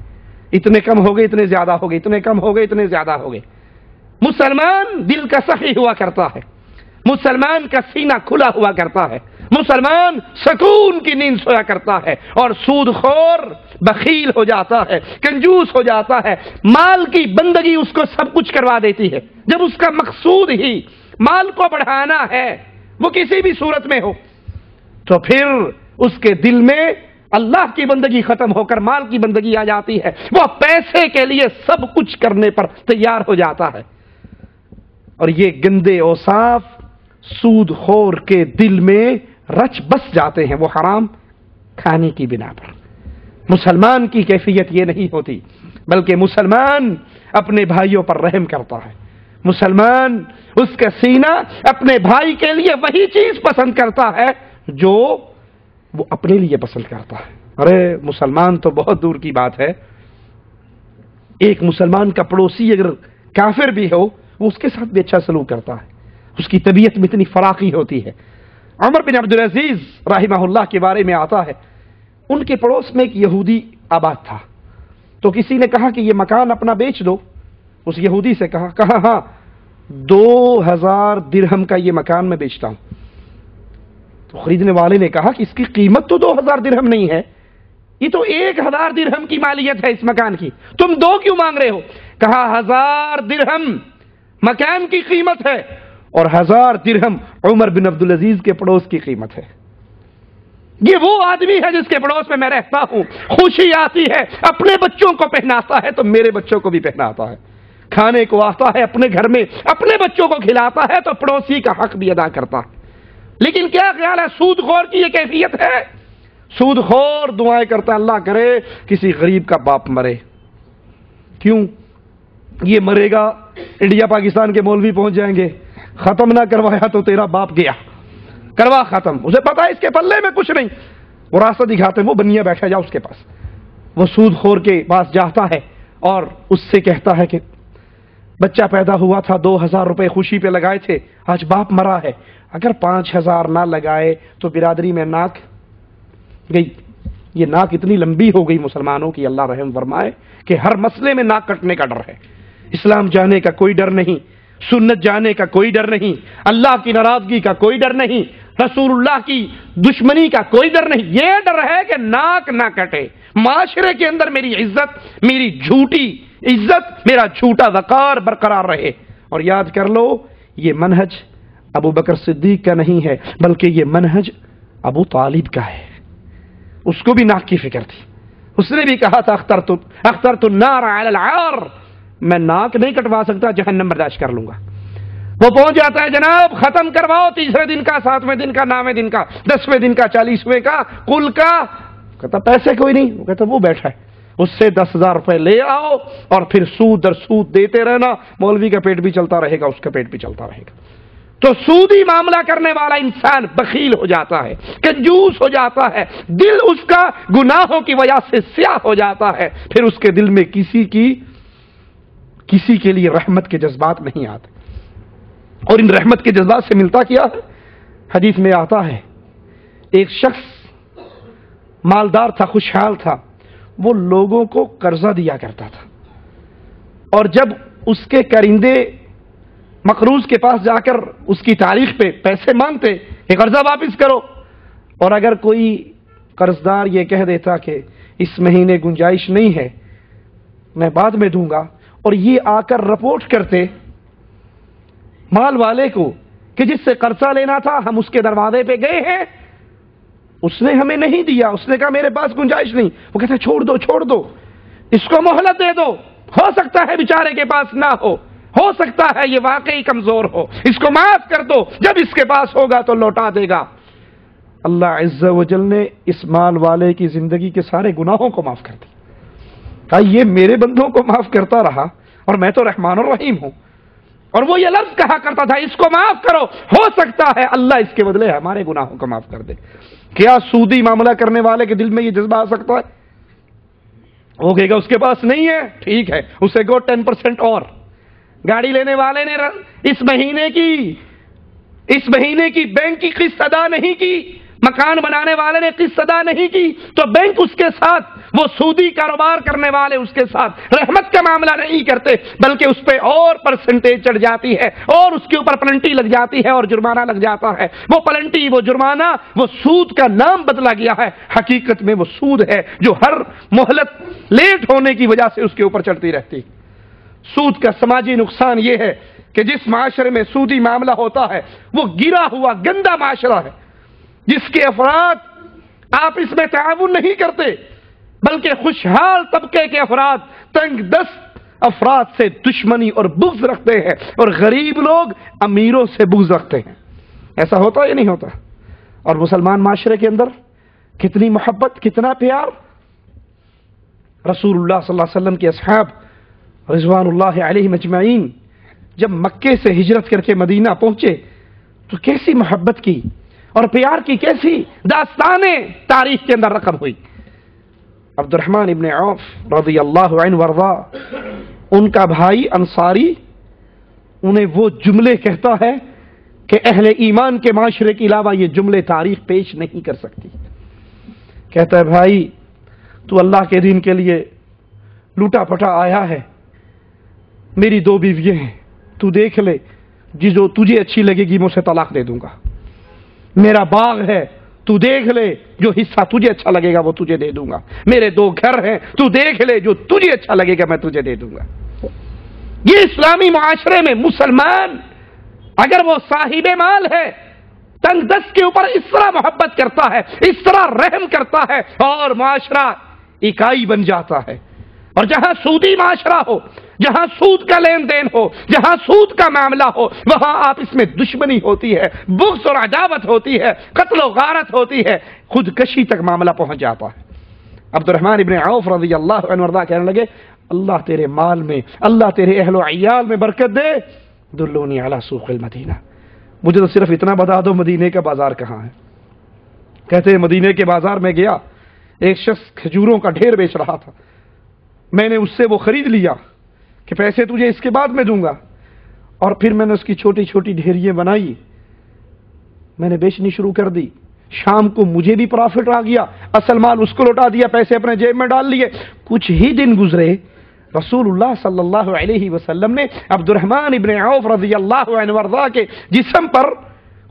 اتنے کم ہو گئے اتنے زیادہ ہو گئے، اتنے کم ہو گئے اتنے زیادہ ہو گئے۔ مسلمان دل کا سخی ہوا کرتا ہے، مسلمان کا سینہ کھلا ہوا کرتا ہے، مسلمان سکون کی نیند سویا کرتا ہے، اور سود خور بخیل ہو جاتا ہے، کنجوس ہو جاتا ہے، مال کی بندگی اس کو سب کچھ کروا دیتی ہے۔ جب اس کا مقصود ہی مال کو بڑھانا ہے، وہ کسی بھی صورت میں ہو، تو پھر اس کے دل میں اللہ کی بندگی ختم ہو کر مال کی بندگی آ جاتی ہے، وہ پیسے کے لیے سب کچھ کرنے پر تیار ہو جاتا ہے۔ اور یہ گندے اوصاف سود خور کے دل میں رچ بس جاتے ہیں، وہ حرام کھانے کی بنا پر۔ مسلمان کی کیفیت یہ نہیں ہوتی، بلکہ مسلمان اپنے بھائیوں پر رحم کرتا ہے، مسلمان اس کا سینہ اپنے بھائی کے لیے وہی چیز پسند کرتا ہے جو وہ اپنے لیے پسند کرتا ہے۔ ارے مسلمان تو بہت دور کی بات ہے، ایک مسلمان کا پڑوسی اگر کافر بھی ہو، وہ اس کے ساتھ بھی اچھا سلوک کرتا ہے، اس کی طبیعت میں اتنی فراخی ہوتی ہے۔ عمر بن عبدالعزیز رحمہ اللہ کے بارے میں آتا ہے، ان کے پڑوس میں ایک یہودی آباد تھا، تو کسی نے کہا کہ یہ مکان اپنا بیچ دو۔ اس یہودی سے کہا ہاں 2000 درہم کا یہ مکان میں بیچتا ہوں۔ تو خریدنے والے نے کہا کہ اس کی قیمت تو 2000 درہم نہیں ہے، یہ تو 1000 درہم کی مالیت ہے اس مکان کی، تم 2 کیوں مانگ رہے ہو؟ کہا 1000 درہم مکان کی قیمت ہے اور 1000 درہم عمر بن عبدالعزیز کے پڑوس کی قیمت ہے۔ یہ وہ آدمی ہے جس کے پڑوس میں رہتا ہوں، خوشی آتی ہے اپنے بچوں کو پہناتا ہے تو میرے بچوں کو بھی پہناتا ہے، کھانے کو آتا ہے اپنے گھر میں اپنے بچوں کو کھلاتا ہے تو پڑوسی کا حق بھی ادا کرتا ہے۔ لیکن کیا خیال ہے سود خور کی یہ کیفیت ہے؟ سود خور دعائیں کرتا ہے اللہ کرے کسی غریب کا باپ مرے، کیوں؟ یہ مرے گا انڈیا پاکستان کے مولوی پہنچ جائیں گے، ختم نہ کروایا تو تیرا باپ گیا، کروا ختم۔ اسے پتا ہے اس کے پلے میں کچھ نہیں، وہ راستہ دکھاتے ہیں، وہ بنیا بیٹھا جا اس کے پاس، وہ سود خور کے پاس جاتا ہے اور اس سے کہتا ہے کہ بچہ پیدا ہوا تھا 2000 روپے خوشی پہ لگائے تھے، آج باپ مرا ہے، اگر 5000 نہ لگائے تو برادری میں ناک گئی۔ یہ ناک اتنی لمبی ہو گئی مسلمانوں کی، اللہ رحم فرمائے، کہ ہر مسئلے میں ناک کٹنے کا ڈر ہے۔ اسلام جانے کا کوئی ڈر نہیں، سنت جانے کا کوئی ڈر نہیں، اللہ کی ناراضگی کا کوئی ڈر نہیں، رسول اللہ کی دشمنی کا کوئی ڈر نہیں، یہ ڈر ہے کہ ناک نہ کٹے، معاشرے کے اندر میری عزت، میری جھوٹی عزت، میرا جھوٹا وقار برقرار رہے۔ اور یاد کر لو یہ منہج ابو بکر صدیق کا نہیں ہے، بلکہ یہ منہج ابو طالب کا ہے، اس کو بھی ناک کی فکر تھی، اس نے بھی کہا تھا اخترت النار علی العار، میں ناک نہیں کٹوا سکتا، جہنم برداشت کر لوں گا۔ وہ پہنچ جاتا ہے جناب ختم کرواؤ 3 دن کا، 7ویں دن کا، 9ویں دن کا، 10ویں دن کا، 40ویں کا، کل کا۔ کہتا پیسے کوئی نہیں، وہ کہتا وہ بیٹھا ہے، اس سے 10,000 روپے لے آؤ اور پھر سود در سود دیتے رہنا، مولوی کا پیٹ بھی چلتا رہے گا، اس کا پیٹ بھی چلتا رہے گا۔ تو سودی معاملہ کرنے والا انسان بخیل ہو جاتا ہے، کنجوس ہو جاتا ہے، دل اس کا گناہوں کی وجہ سے سیاہ ہو جاتا ہے، پھر اس کے دل میں کسی کے لیے رحمت کے جذبات نہیں آتے۔ اور ان رحمت کے جذبات سے ملتا کیا ہے؟ حدیث میں آتا ہے ایک شخص مالدار تھا، خوشحال تھا، وہ لوگوں کو قرضہ دیا کرتا تھا، اور جب اس کے کرندے مقروض کے پاس جا کر اس کی تاریخ پہ پیسے مانگتے کہ قرضہ واپس کرو، اور اگر کوئی قرضدار یہ کہہ دیتا کہ اس مہینے گنجائش نہیں ہے میں بعد میں دوں گا، اور یہ آ کر رپورٹ کرتے مال والے کو کہ جس سے قرضہ لینا تھا ہم اس کے دروازے پہ گئے ہیں، اس نے ہمیں نہیں دیا، اس نے کہا میرے پاس گنجائش نہیں، وہ کہتا ہے چھوڑ دو اس کو مہلت دے دو، ہو سکتا ہے بیچارے کے پاس نہ ہو سکتا ہے یہ واقعی کمزور ہو، اس کو معاف کر دو، جب اس کے پاس ہوگا تو لوٹا دے گا۔ اللہ عز و جل نے اس مال والے کی زندگی کے سارے گناہوں کو معاف کر دی. کہا یہ میرے بندوں کو معاف کرتا رہا اور میں تو رحمان الرحیم ہوں. اور وہ یہ لفظ کہا کرتا تھا اس کو معاف کرو, ہو سکتا ہے اللہ اس کے بدلے ہمارے گناہوں کو معاف کر دے. کیا سودی معاملہ کرنے والے کے دل میں یہ جذبہ آ سکتا ہے؟ وہ کہے گا اس کے پاس نہیں ہے, ٹھیک ہے اسے گو 10% اور. گاڑی لینے والے نے اس مہینے کی بینک کی قسط ادا نہیں کی, مکان بنانے والے نے قسط ادا نہیں کی, تو بینک اس کے ساتھ, وہ سودی کاروبار کرنے والے اس کے ساتھ رحمت کا معاملہ نہیں کرتے, بلکہ اس پہ اور پرسنٹیج چڑھ جاتی ہے اور اس کے اوپر پلنٹی لگ جاتی ہے اور جرمانہ لگ جاتا ہے. وہ پلنٹی, وہ جرمانہ, وہ سود کا نام بدلا گیا ہے, حقیقت میں وہ سود ہے جو ہر مہلت لیٹ ہونے کی وجہ سے اس کے اوپر چڑھتی رہتی. سود کا سماجی نقصان یہ ہے کہ جس معاشرے میں سودی معاملہ ہوتا ہے وہ گرا ہوا گندا معاشرہ ہے, جس کے افراد آپس میں تعاون نہیں کرتے, بلکہ خوشحال طبقے کے افراد تنگ دست افراد سے دشمنی اور بغض رکھتے ہیں اور غریب لوگ امیروں سے بغض رکھتے ہیں. ایسا ہوتا یا نہیں ہوتا؟ اور مسلمان معاشرے کے اندر کتنی محبت, کتنا پیار. رسول اللہ صلی اللہ علیہ وسلم کے اصحاب رضوان اللہ علیہم اجمعین جب مکے سے ہجرت کر کے مدینہ پہنچے تو کیسی محبت کی اور پیار کی کیسی داستانیں تاریخ کے اندر رقم ہوئی. عبد الرحمن ابن عوف رضی اللہ عنہ وارضا, ان کا بھائی انصاری, انہیں وہ جملے کہتا ہے کہ اہل ایمان کے معاشرے کے علاوہ یہ جملے تاریخ پیش نہیں کر سکتی. کہتا ہے بھائی تو اللہ کے دین کے لیے لوٹا پٹا آیا ہے, میری 2 بیویاں ہیں, تو دیکھ لے جو تجھے اچھی لگے گی میں اسے طلاق دے دوں گا. میرا باغ ہے, تو دیکھ لے جو حصہ تجھے اچھا لگے گا وہ تجھے دے دوں گا. میرے 2 گھر ہیں, تو دیکھ لے جو تجھے اچھا لگے گا میں تجھے دے دوں گا. یہ اسلامی معاشرے میں مسلمان اگر وہ صاحب مال ہے, تنگ دست کے اوپر اس طرح محبت کرتا ہے, اس طرح رحم کرتا ہے اور معاشرہ اکائی بن جاتا ہے. اور جہاں سودی معاشرہ ہو, جہاں سود کا لین دین ہو, جہاں سود کا معاملہ ہو, وہاں آپس میں دشمنی ہوتی ہے, بغض اور عداوت ہوتی ہے, قتل و غارت ہوتی ہے, خودکشی تک معاملہ پہنچ جاتا ہے. عبد الرحمن ابن عوف رضی اللہ عنہ وارضا کہنے لگے اللہ تیرے مال میں, اللہ تیرے اہل و عیال میں برکت دے, دلونی علی سوق المدینہ, مجھے تو صرف اتنا بتا دو مدینے کا بازار کہاں ہے. کہتے ہیں مدینے کے بازار میں گیا, ایک شخص کھجوروں کا ڈھیر بیچ رہا تھا, میں نے اس سے وہ خرید لیا کہ پیسے تجھے اس کے بعد میں دوں گا, اور پھر میں نے اس کی چھوٹی چھوٹی ڈھیریاں بنائی, میں نے بیچنی شروع کر دی. شام کو مجھے بھی پرافٹ آ گیا, اصل مال اس کو لوٹا دیا, پیسے اپنے جیب میں ڈال لیے. کچھ ہی دن گزرے, رسول اللہ صلی اللہ علیہ وسلم نے عبد الرحمن ابن عوف رضی اللہ عنہ وارضا کے جسم پر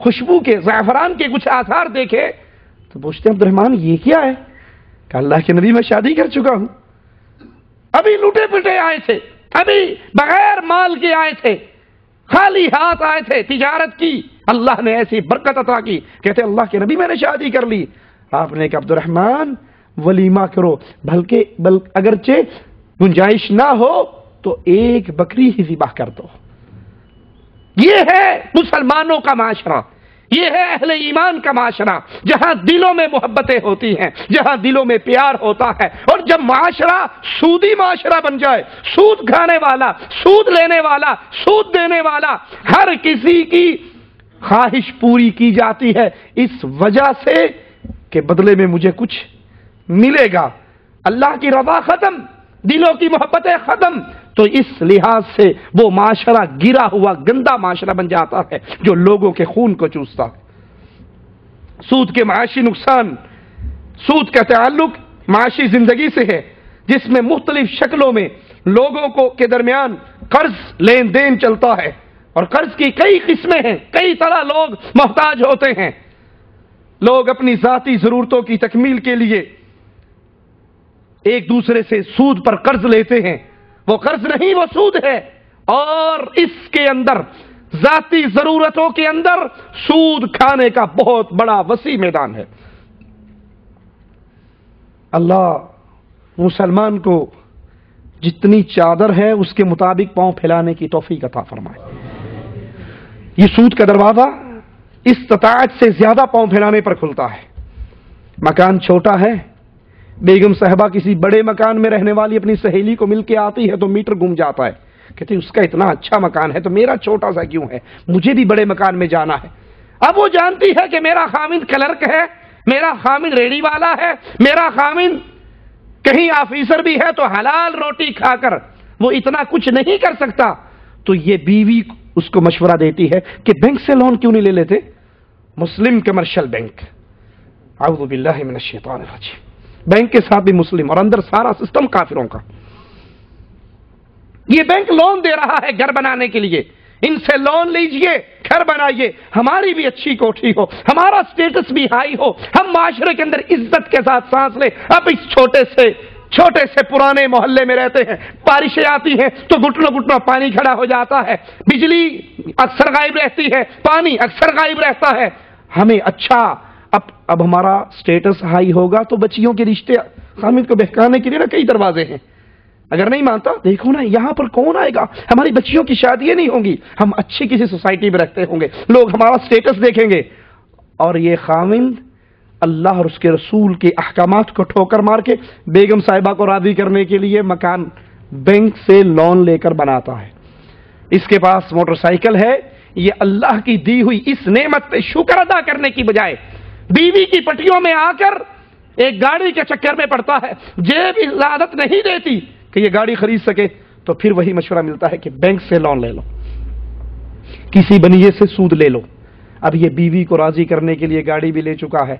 خوشبو کے, زعفران کے کچھ آثار دیکھے تو پوچھتے عبد الرحمن یہ کیا ہے؟ کہ اللہ کے نبی میں شادی کر چکا ہوں. ابھی لوٹے پٹے آئے تھے, ابھی بغیر مال کے آئے تھے, خالی ہاتھ آئے تھے, تجارت کی, اللہ نے ایسی برکت عطا کی. کہتے اللہ کے نبی میں نے شادی کر لی. آپ نے کہا عبد الرحمن ولیمہ کرو, اگرچہ گنجائش نہ ہو تو 1 بکری ہی ذبح کر دو. یہ ہے مسلمانوں کا معاشرہ, یہ ہے اہل ایمان کا معاشرہ, جہاں دلوں میں محبتیں ہوتی ہیں, جہاں دلوں میں پیار ہوتا ہے. اور جب معاشرہ سودی معاشرہ بن جائے, سود کھانے والا, سود لینے والا, سود دینے والا, ہر کسی کی خواہش پوری کی جاتی ہے اس وجہ سے کہ بدلے میں مجھے کچھ ملے گا, اللہ کی رضا ختم, دلوں کی محبتیں ختم, تو اس لحاظ سے وہ معاشرہ گرا ہوا گندا معاشرہ بن جاتا ہے جو لوگوں کے خون کو چوستا ہے. سود کے معاشی نقصان, سود کا تعلق معاشی زندگی سے ہے جس میں مختلف شکلوں میں لوگوں کو کے درمیان قرض لین دین چلتا ہے, اور قرض کی کئی قسمیں ہیں, کئی طرح لوگ محتاج ہوتے ہیں. لوگ اپنی ذاتی ضرورتوں کی تکمیل کے لیے ایک دوسرے سے سود پر قرض لیتے ہیں. وہ قرض نہیں, وہ سود ہے, اور اس کے اندر ذاتی ضرورتوں کے اندر سود کھانے کا بہت بڑا وسیع میدان ہے. اللہ مسلمان کو جتنی چادر ہے اس کے مطابق پاؤں پھیلانے کی توفیق عطا فرمائے. یہ سود کا دروازہ استطاعت سے زیادہ پاؤں پھیلانے پر کھلتا ہے. مکان چھوٹا ہے، بیگم صاحبہ کسی بڑے مکان میں رہنے والی اپنی سہیلی کو مل کے آتی ہے تو میٹر گم جاتا ہے، کہتے اس کا اتنا اچھا مکان ہے تو میرا چھوٹا سا کیوں ہے، مجھے بھی بڑے مکان میں جانا ہے. اب وہ جانتی ہے کہ میرا خامند کلرک ہے، میرا خامند ریڑھی والا ہے، میرا خامند کہیں آفیسر بھی ہے، تو حلال روٹی کھا کر وہ اتنا کچھ نہیں کر سکتا. تو یہ بیوی اس کو مشورہ دیتی ہے کہ بینک سے لون کیوں نہیں لے لیتے، مسلم کمرشل بینک. اعوذ باللہ من الشیطان الرجیم. بینک کے ساتھ بھی مسلم اور اندر سارا سسٹم کافروں کا. یہ بینک لون دے رہا ہے گھر بنانے کے لیے، ان سے لون لیجئے، گھر بنائیے، ہماری بھی اچھی کوٹھی ہو، ہمارا سٹیٹس بھی ہائی ہو، ہم معاشرے کے اندر عزت کے ساتھ سانس لیں. اب اس چھوٹے سے پرانے محلے میں رہتے ہیں، بارشیں آتی ہیں تو گھٹنوں پانی کھڑا ہو جاتا ہے، بجلی اکثر غائب رہتی ہے، پانی اکثر غائب رہتا ہے. ہمیں اچھا اب ہمارا سٹیٹس ہائی ہوگا تو بچیوں کے رشتے خامد کو بہکانے کے لیے نا کئی دروازے ہیں. اگر نہیں مانتا دیکھو نا یہاں پر کون آئے گا، ہماری بچیوں کی شادیاں نہیں ہوں گی، ہم اچھی کسی سوسائٹی میں رکھتے ہوں گے، لوگ ہمارا سٹیٹس دیکھیں گے. اور یہ خامند اللہ اور اس کے رسول کے احکامات کو ٹھوکر مار کے بیگم صاحبہ کو راضی کرنے کے لیے مکان بینک سے لون لے کر بناتا ہے. اس کے پاس موٹر سائیکل ہے. یہ اللہ کی دی ہوئی اس نعمت پہ شکر ادا کرنے کی بجائے بیوی کی پٹیوں میں آ کر ایک گاڑی کے چکر میں پڑتا ہے. جیب اجازت نہیں دیتی کہ یہ گاڑی خرید سکے تو پھر وہی مشورہ ملتا ہے کہ بینک سے لون لے لو، کسی بنیے سے سود لے لو. اب یہ بیوی کو راضی کرنے کے لیے گاڑی بھی لے چکا ہے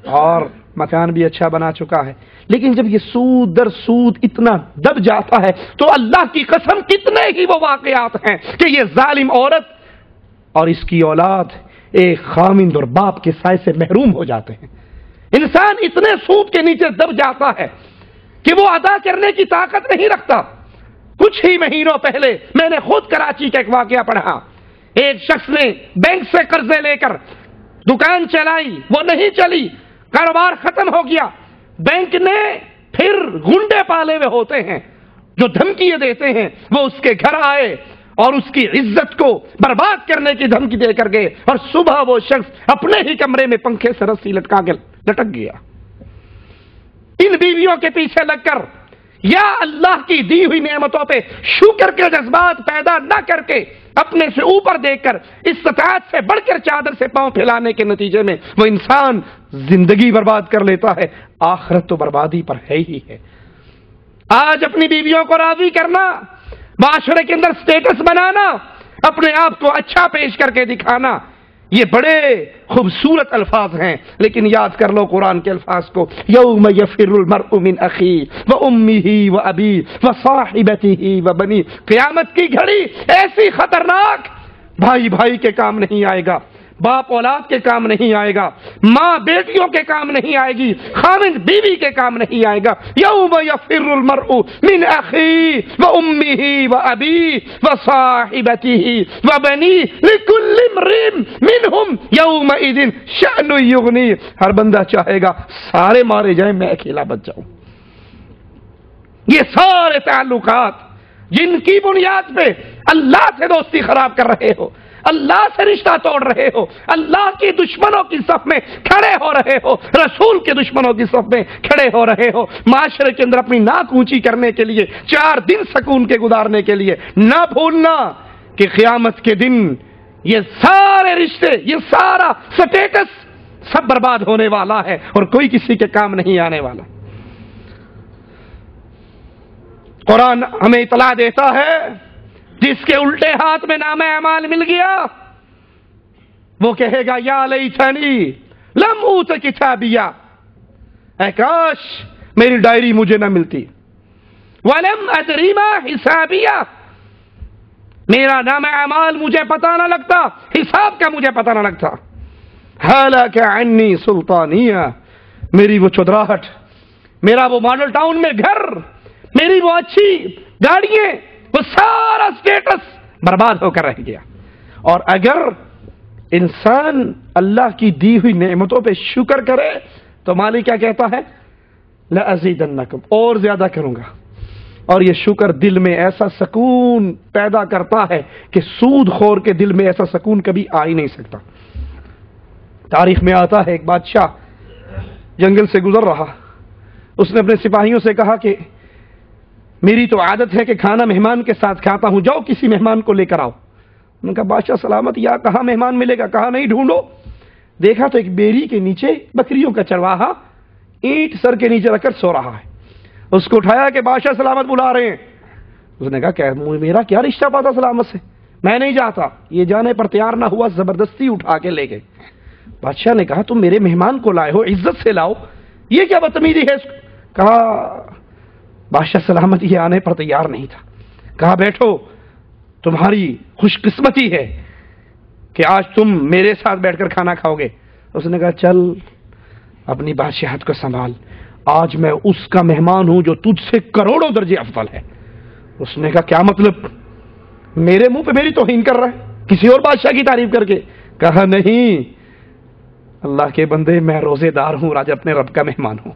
اور مکان بھی اچھا بنا چکا ہے، لیکن جب یہ سود در سود اتنا دب جاتا ہے تو اللہ کی قسم کتنے ہی وہ واقعات ہیں کہ یہ ظالم عورت اور اس کی اولاد ایک خامند اور باپ کے سائے سے محروم ہو جاتے ہیں. انسان اتنے سود کے نیچے دب جاتا ہے کہ وہ ادا کرنے کی طاقت نہیں رکھتا. کچھ ہی مہینوں پہلے میں نے خود کراچی کا ایک واقعہ پڑھا. ایک شخص نے بینک سے قرضے لے کر دکان چلائی، وہ نہیں چلی، کاروبار ختم ہو گیا. بینک نے پھر گنڈے پالے ہوئے ہوتے ہیں جو دھمکیاں دیتے ہیں، وہ اس کے گھر آئے اور اس کی عزت کو برباد کرنے کی دھمکی دے کر گئے، اور صبح وہ شخص اپنے ہی کمرے میں پنکھے سے رسی لٹکا کے لٹک گیا. ان بیویوں کے پیچھے لگ کر یا اللہ کی دی ہوئی نعمتوں پہ شکر کے جذبات پیدا نہ کر کے اپنے سے اوپر دیکھ کر استطاعت سے بڑھ کر چادر سے پاؤں پھیلانے کے نتیجے میں وہ انسان زندگی برباد کر لیتا ہے، آخرت تو بربادی پر ہے ہی ہے. آج اپنی بیویوں کو راضی کرنا، معاشرے کے اندر سٹیٹس بنانا، اپنے آپ کو اچھا پیش کر کے دکھانا، یہ بڑے خوبصورت الفاظ ہیں، لیکن یاد کر لو قرآن کے الفاظ کو. یوم یفر المرء من اخیہ وامہ وابیہ وصاحبتہ وبنیہ. قیامت کی گھڑی ایسی خطرناک، بھائی بھائی کے کام نہیں آئے گا، باپ اولاد کے کام نہیں آئے گا، ماں بیٹیوں کے کام نہیں آئے گی، خامند بیوی کے کام نہیں آئے گا. یوم یفر المرء من اخیہ وامہ وابیہ وصاحبتہ وبنیہ لکل امرئ منہم یومئذ شأن یغنیہ. ہر بندہ چاہے گا سارے مارے جائیں، میں اکیلا بچ جاؤں. یہ سارے تعلقات جن کی بنیاد پہ اللہ سے دوستی خراب کر رہے ہو، اللہ سے رشتہ توڑ رہے ہو، اللہ کے دشمنوں کی صف میں کھڑے ہو رہے ہو، رسول کے دشمنوں کی صف میں کھڑے ہو رہے ہو، معاشرے کے اندر اپنی ناک اونچی کرنے کے لیے، 4 دن سکون کے گزارنے کے لیے، نہ بھولنا کہ قیامت کے دن یہ سارے رشتے، یہ سارا سٹیٹس سب برباد ہونے والا ہے اور کوئی کسی کے کام نہیں آنے والا. قرآن ہمیں اطلاع دیتا ہے جس کے الٹے ہاتھ میں نامہ اعمال مل گیا وہ کہے گا یا لیتنی لم اوت کتابیہ، اے کاش میری ڈائری مجھے نہ ملتی، ولم ادری ما حسابیہ، میرا نامہ اعمال مجھے پتہ نہ لگتا، حساب کا مجھے پتہ نہ لگتا. ہلاک عنی سلطانیہ، میری وہ چودراہٹ، میرا وہ ماڈل ٹاؤن میں گھر، میری وہ اچھی گاڑیاں، وہ سارا سٹیٹس برباد ہو کر رہ گیا. اور اگر انسان اللہ کی دی ہوئی نعمتوں پہ شکر کرے تو مالک کیا کہتا ہے؟ لأزیدنکم، اور زیادہ کروں گا. اور یہ شکر دل میں ایسا سکون پیدا کرتا ہے کہ سود خور کے دل میں ایسا سکون کبھی آ ہی نہیں سکتا. تاریخ میں آتا ہے ایک بادشاہ جنگل سے گزر رہا، اس نے اپنے سپاہیوں سے کہا کہ میری تو عادت ہے کہ کھانا مہمان کے ساتھ کھاتا ہوں، جاؤ کسی مہمان کو لے کر آؤ۔ انہوں نے کہا بادشاہ سلامت، یا کہاں مہمان ملے گا؟ کہا نہیں، ڈھونڈو۔ دیکھا تو ایک بیری کے نیچے بکریوں کا چرواہا اینٹ سر کے نیچے رکھ کر سو رہا ہے۔ اس کو اٹھایا کہ بادشاہ سلامت بلا رہے ہیں۔ اس نے کہا کہ میرا کیا رشتہ پاتا سلامت سے، میں نہیں جاتا۔ یہ جانے پر تیار نہ ہوا، زبردستی اٹھا کے لے گئے۔ بادشاہ نے کہا تم میرے مہمان کو لائے ہو، عزت سے لاؤ، یہ کیا بدتمیزی ہے؟ کہا بادشاہ سلامت یہ آنے پر تیار نہیں تھا۔ کہا بیٹھو، تمہاری خوش قسمتی ہے کہ آج تم میرے ساتھ بیٹھ کر کھانا کھاؤ گے۔ اس نے کہا چل اپنی بادشاہت کو سنبھال، آج میں اس کا مہمان ہوں جو تجھ سے کروڑوں درجے افضل ہے۔ اس نے کہا کیا مطلب؟ میرے منہ پہ میری توہین کر رہا ہے کسی اور بادشاہ کی تعریف کر کے؟ کہا نہیں اللہ کے بندے، میں روزے دار ہوں، آج اپنے رب کا مہمان ہوں۔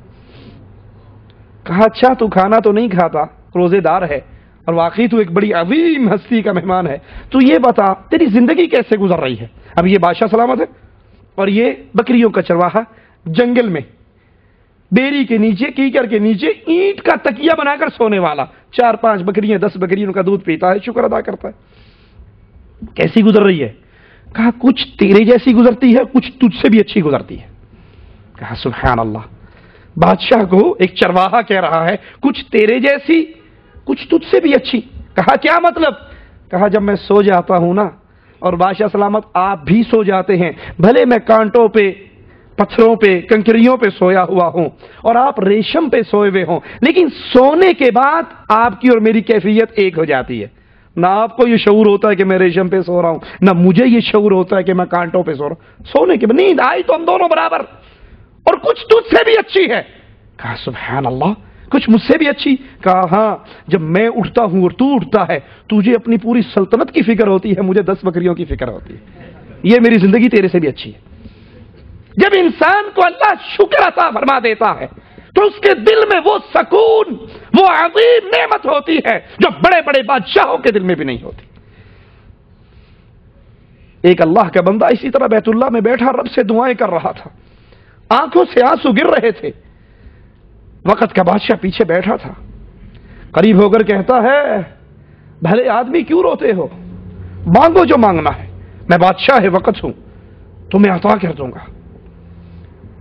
کہا اچھا تو کھانا تو نہیں کھاتا، روزے دار ہے، اور واقعی تو ایک بڑی عظیم ہستی کا مہمان ہے، تو یہ بتا تیری زندگی کیسے گزر رہی ہے؟ اب یہ بادشاہ سلامت ہے اور یہ بکریوں کا چرواہا جنگل میں بیری کے نیچے، کیکر کے نیچے اینٹ کا تکیہ بنا کر سونے والا، 4-5 بکریاں 10 بکریوں کا دودھ پیتا ہے، شکر ادا کرتا ہے۔ کیسی گزر رہی ہے؟ کہا کچھ تیرے جیسی گزرتی ہے، کچھ تجھ سے بھی اچھی گزرتی ہے۔ کہا سبحان اللہ، بادشاہ کو ایک چرواہا کہہ رہا ہے کچھ تیرے جیسی کچھ تجھ سے بھی اچھی۔ کہا کیا مطلب؟ کہا جب میں سو جاتا ہوں نا، اور بادشاہ سلامت آپ بھی سو جاتے ہیں، بھلے میں کانٹوں پہ، پتھروں پہ، کنکریوں پہ سویا ہوا ہوں اور آپ ریشم پہ سوئے ہوئے ہوں، لیکن سونے کے بعد آپ کی اور میری کیفیت ایک ہو جاتی ہے۔ نہ آپ کو یہ شعور ہوتا ہے کہ میں ریشم پہ سو رہا ہوں، نہ مجھے یہ شعور ہوتا ہے کہ میں کانٹوں پہ سو رہا ہوں۔ سونے کے بعد نیند آئی تو ہم دونوں برابر، اور کچھ تجھ سے بھی اچھی ہے۔ کہا سبحان اللہ، کچھ مجھ سے بھی اچھی؟ کہا ہاں، جب میں اٹھتا ہوں اور تو اٹھتا ہے، تجھے اپنی پوری سلطنت کی فکر ہوتی ہے، مجھے 10 بکریوں کی فکر ہوتی ہے، یہ میری زندگی تیرے سے بھی اچھی ہے۔ جب انسان کو اللہ شکر عطا فرما دیتا ہے تو اس کے دل میں وہ سکون، وہ عظیم نعمت ہوتی ہے جو بڑے بڑے بادشاہوں کے دل میں بھی نہیں ہوتی۔ ایک اللہ کا بندہ اسی طرح بیت اللہ میں بیٹھا رب سے دعائیں کر رہا تھا، آنکھوں سے آنسو گر رہے تھے۔ وقت کا بادشاہ پیچھے بیٹھا تھا، قریب ہو کر کہتا ہے بھلے آدمی کیوں روتے ہو، مانگو جو مانگنا ہے، میں بادشاہ وقت ہوں، تمہیں عطا کر دوں گا۔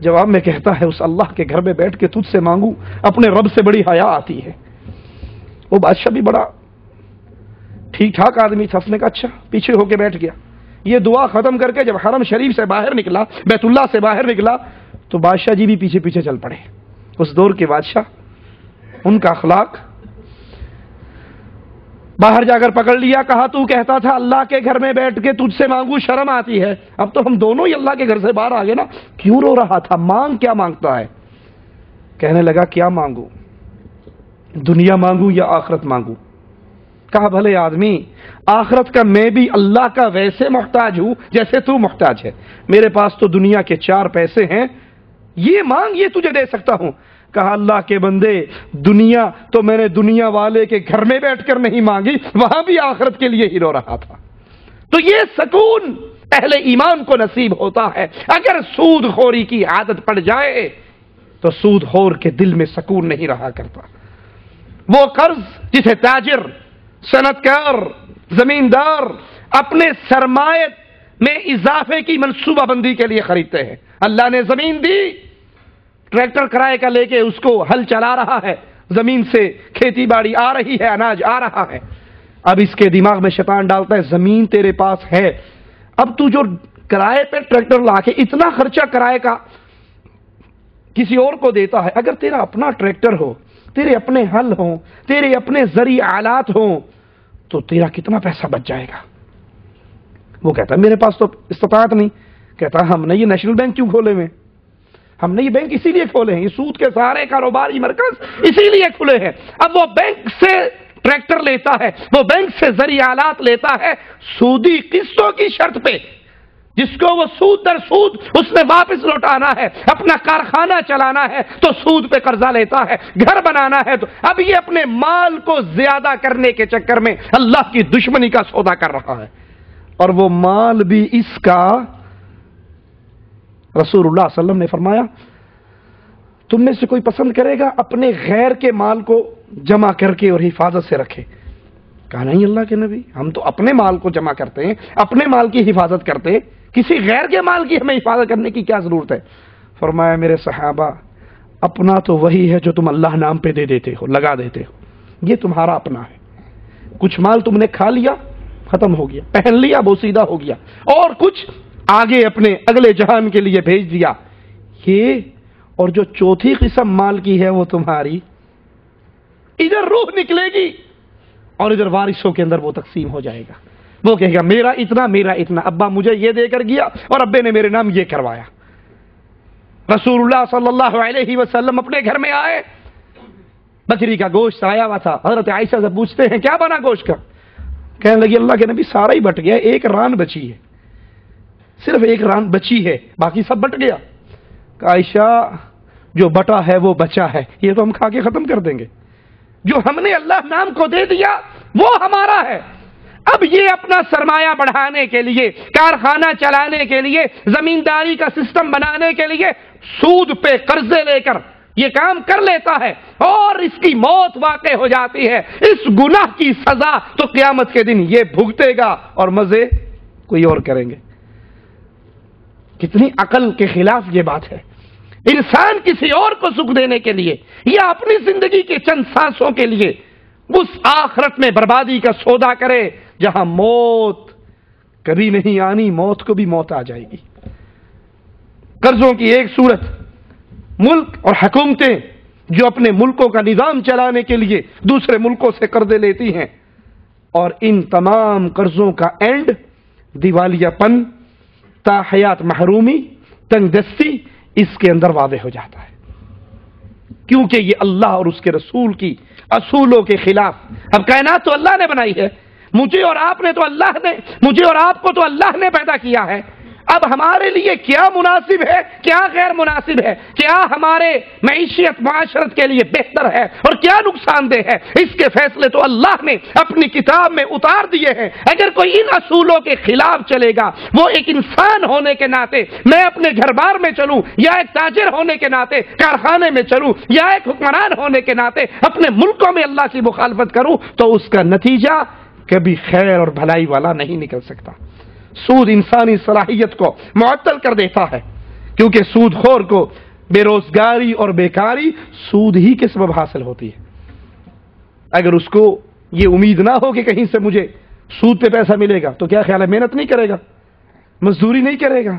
جواب میں کہتا ہے اس اللہ کے گھر میں بیٹھ کے تجھ سے مانگوں، اپنے رب سے بڑی حیا آتی ہے۔ وہ بادشاہ بھی بڑا ٹھیک ٹھاک آدمی تھا، اس نے کہا اچھا، پیچھے ہو کے بیٹھ گیا۔ یہ دعا ختم کر کے جب حرم شریف سے باہر نکلا، بیت اللہ سے باہر نکلا، تو بادشاہ جی بھی پیچھے پیچھے چل پڑے۔ اس دور کے بادشاہ، ان کا اخلاق باہر جا کر پکڑ لیا، کہا تو کہتا تھا اللہ کے گھر میں بیٹھ کے تجھ سے مانگوں شرم آتی ہے، اب تو ہم دونوں ہی اللہ کے گھر سے باہر آ گئے نا، کیوں رو رہا تھا؟ مانگ، کیا مانگتا ہے؟ کہنے لگا کیا مانگوں، دنیا مانگوں یا آخرت مانگوں؟ کہا بھلے آدمی، آخرت کا میں بھی اللہ کا ویسے محتاج ہوں جیسے تو محتاج ہے، میرے پاس تو دنیا کے 4 پیسے ہیں، یہ مانگ، یہ تجھے دے سکتا ہوں۔ کہا اللہ کے بندے، دنیا تو میں نے دنیا والے کے گھر میں بیٹھ کر نہیں مانگی، وہاں بھی آخرت کے لیے ہی رو رہا تھا۔ تو یہ سکون اہل ایمان کو نصیب ہوتا ہے۔ اگر سود خوری کی عادت پڑ جائے تو سود خور کے دل میں سکون نہیں رہا کرتا۔ وہ قرض جسے تاجر، صنعت کار، زمیندار اپنے سرمایہ میں اضافے کی منصوبہ بندی کے لیے خریدتے ہیں، اللہ نے زمین دی، ٹریکٹر کرائے کا لے کے اس کو ہل چلا رہا ہے، زمین سے کھیتی باڑی آ رہی ہے، اناج آ رہا ہے، اب اس کے دماغ میں شیطان ڈالتا ہے زمین تیرے پاس ہے، اب تو جو کرائے پہ ٹریکٹر لا کے اتنا خرچہ کرائے کا کسی اور کو دیتا ہے، اگر تیرا اپنا ٹریکٹر ہو، تیرے اپنے ہل ہوں، تیرے اپنے زرعی آلات ہوں، تو تیرا کتنا پیسہ بچ جائے گا۔ وہ کہتا ہے میرے پاس تو استطاعت نہیں۔ کہتا ہے ہم نے یہ نیشنل بینک کیوں کھولے ہوئے؟ ہم نے یہ بینک اسی لیے کھولے ہیں، یہ سود کے سارے کاروباری مرکز اسی لیے کھلے ہیں۔ اب وہ بینک سے ٹریکٹر لیتا ہے، وہ بینک سے زرعی آلات لیتا ہے سودی قسطوں کی شرط پہ، جس کو وہ سود در سود اس نے واپس لوٹانا ہے، اپنا کارخانہ چلانا ہے تو سود پہ قرضہ لیتا ہے، گھر بنانا ہے تو اب یہ اپنے مال کو زیادہ کرنے کے چکر میں اللہ کی دشمنی کا سودا کر رہا ہے، اور وہ مال بھی اس کا رسول اللہ صلی اللہ علیہ وسلم نے فرمایا تم میں سے کوئی پسند کرے گا اپنے غیر کے مال کو جمع کر کے اور حفاظت سے رکھے؟ کہا نہیں اللہ کے نبی، ہم تو اپنے مال کو جمع کرتے ہیں، اپنے مال کی حفاظت کرتے ہیں، کسی غیر کے مال کی ہمیں حفاظت کرنے کی کیا ضرورت ہے؟ فرمایا میرے صحابہ اپنا تو وہی ہے جو تم اللہ نام پہ دے دیتے ہو، لگا دیتے ہو، یہ تمہارا اپنا ہے۔ کچھ مال تم نے کھا لیا، ختم ہو گیا، پہن لیا، بوسیدہ ہو گیا، اور کچھ آگے اپنے اگلے جہان کے لیے بھیج دیا، یہ اور جو چوتھی قسم مال کی ہے وہ تمہاری، ادھر روح نکلے گی اور ادھر وارثوں کے اندر وہ تقسیم ہو جائے گا۔ وہ کہے گا میرا اتنا، میرا اتنا، ابا مجھے یہ دے کر گیا اور ابے نے میرے نام یہ کروایا۔ رسول اللہ صلی اللہ علیہ وسلم اپنے گھر میں آئے، بکری کا گوشت آیا ہوا تھا، حضرت عائشہ سے پوچھتے ہیں کیا بنا گوشت کا؟ کہنے لگی اللہ کے نبی سارا ہی بٹ گیا، ایک ران بچی ہے، صرف ایک ران بچی ہے، باقی سب بٹ گیا۔ عائشہ جو بٹا ہے وہ بچا ہے، یہ تو ہم کھا کے ختم کر دیں گے، جو ہم نے اللہ نام کو دے دیا وہ ہمارا ہے۔ اب یہ اپنا سرمایہ بڑھانے کے لیے، کارخانہ چلانے کے لیے، زمینداری کا سسٹم بنانے کے لیے سود پہ قرضے لے کر یہ کام کر لیتا ہے اور اس کی موت واقع ہو جاتی ہے۔ اس گناہ کی سزا تو قیامت کے دن یہ بھگتے گا اور مزے کوئی اور کریں گے۔ کتنی عقل کے خلاف یہ بات ہے۔ انسان کسی اور کو سکھ دینے کے لیے یا اپنی زندگی کے چند سانسوں کے لیے اس آخرت میں بربادی کا سودا کرے جہاں موت کبھی نہیں آنی، موت کو بھی موت آ جائے گی۔ قرضوں کی ایک صورت، ملک اور حکومتیں جو اپنے ملکوں کا نظام چلانے کے لیے دوسرے ملکوں سے قرضے لیتی ہیں، اور ان تمام قرضوں کا اینڈ دیوالیہ پن، تاحیات محرومی، تنگ دستی اس کے اندر واضح ہو جاتا ہے، کیونکہ یہ اللہ اور اس کے رسول کی اصولوں کے خلاف۔ اب کائنات تو اللہ نے بنائی ہے، مجھے اور آپ کو تو اللہ نے پیدا کیا ہے۔ اب ہمارے لیے کیا مناسب ہے، کیا غیر مناسب ہے، کیا ہمارے معیشت معاشرت کے لیے بہتر ہے اور کیا نقصان دہ ہے، اس کے فیصلے تو اللہ نے اپنی کتاب میں اتار دیے ہیں۔ اگر کوئی ان اصولوں کے خلاف چلے گا، وہ ایک انسان ہونے کے ناطے میں اپنے گھر بار میں چلوں، یا ایک تاجر ہونے کے ناطے کارخانے میں چلوں، یا ایک حکمران ہونے کے ناطے اپنے ملکوں میں اللہ کی مخالفت کروں، تو اس کا نتیجہ کبھی خیر اور بھلائی والا نہیں نکل سکتا۔ سود انسانی صلاحیت کو معطل کر دیتا ہے، کیونکہ سود خور کو بے روزگاری اور بیکاری سود ہی کے سبب حاصل ہوتی ہے۔ اگر اس کو یہ امید نہ ہو کہ کہیں سے مجھے سود پہ پیسہ ملے گا تو کیا خیال ہے، محنت نہیں کرے گا، مزدوری نہیں کرے گا،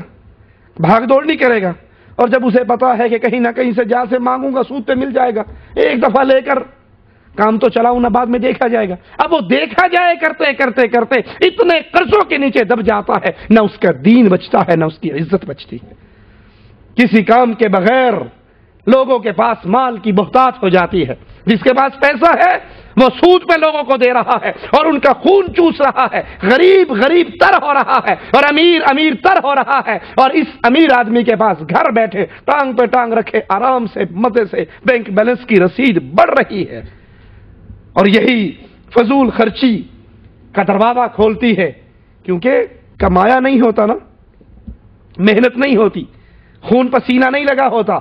بھاگ دوڑ نہیں کرے گا، اور جب اسے پتا ہے کہ کہیں نہ کہیں سے جہاں سے مانگوں گا سود پہ مل جائے گا، ایک دفعہ لے کر کام تو چلاؤں نہ، بعد میں دیکھا جائے گا۔ اب وہ دیکھا جائے کرتے کرتے کرتے اتنے قرضوں کے نیچے دب جاتا ہے، نہ اس کا دین بچتا ہے، نہ اس کی عزت بچتی ہے۔ کسی کام کے بغیر لوگوں کے پاس مال کی بہتات ہو جاتی ہے۔ جس کے پاس پیسہ ہے وہ سود پہ لوگوں کو دے رہا ہے اور ان کا خون چوس رہا ہے، غریب غریب تر ہو رہا ہے اور امیر امیر تر ہو رہا ہے، اور اس امیر آدمی کے پاس گھر بیٹھے ٹانگ پہ ٹانگ رکھے آرام سے مزے سے بینک بیلنس کی رسید بڑھ رہی ہے، اور یہی فضول خرچی کا دروازہ کھولتی ہے، کیونکہ کمایا نہیں ہوتا نا، محنت نہیں ہوتی، خون پسینہ نہیں لگا ہوتا،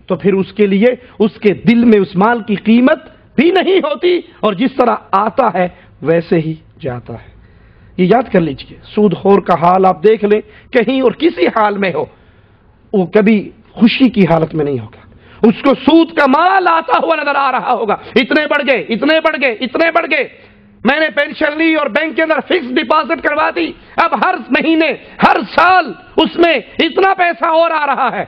تو پھر اس کے لیے اس کے دل میں اس مال کی قیمت بھی نہیں ہوتی، اور جس طرح آتا ہے ویسے ہی جاتا ہے۔ یہ یاد کر لیجئے، سود خور کا حال آپ دیکھ لیں، کہیں اور کسی حال میں ہو، وہ کبھی خوشی کی حالت میں نہیں ہوگا۔ اس کو سود کا مال آتا ہوا نظر آ رہا ہوگا، اتنے بڑھ گئے، اتنے بڑھ گئے، اتنے بڑھ گئے، میں نے پینشن لی اور بینک کے اندر فکس ڈپازٹ کروا دی، اب ہر مہینے ہر سال اس میں اتنا پیسہ اور آ رہا ہے،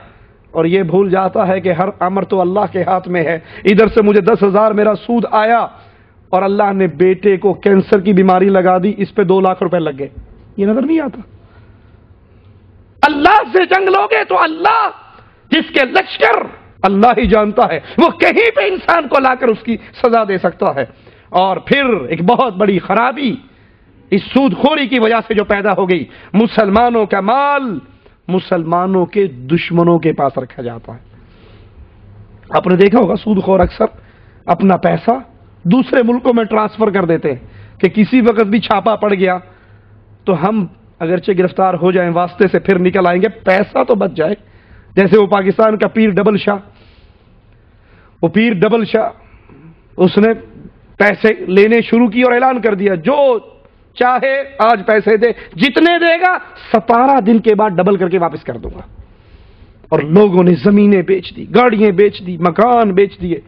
اور یہ بھول جاتا ہے کہ ہر امر تو اللہ کے ہاتھ میں ہے۔ ادھر سے مجھے 10,000 میرا سود آیا اور اللہ نے بیٹے کو کینسر کی بیماری لگا دی، اس پہ 2 لاکھ روپے لگ گئے، یہ نظر نہیں آتا۔ اللہ سے جنگ لوگے تو اللہ، جس کے لشکر اللہ ہی جانتا ہے، وہ کہیں پہ انسان کو لا کر اس کی سزا دے سکتا ہے۔ اور پھر ایک بہت بڑی خرابی اس سود خوری کی وجہ سے جو پیدا ہو گئی، مسلمانوں کا مال مسلمانوں کے دشمنوں کے پاس رکھا جاتا ہے۔ آپ نے دیکھا ہوگا سود خور اکثر اپنا پیسہ دوسرے ملکوں میں ٹرانسفر کر دیتے ہیں کہ کسی وقت بھی چھاپا پڑ گیا تو ہم اگرچہ گرفتار ہو جائیں واسطے سے پھر نکل آئیں گے، پیسہ تو بچ جائے، جیسے وہ پاکستان کا پیر ڈبل شاہ، وہ پیر ڈبل شاہ، اس نے پیسے لینے شروع کی اور اعلان کر دیا جو چاہے آج پیسے دے، جتنے دے گا 17 دن کے بعد ڈبل کر کے واپس کر دوں گا۔ اور لوگوں نے زمینیں بیچ دی، گاڑیاں بیچ دی، مکان بیچ دیے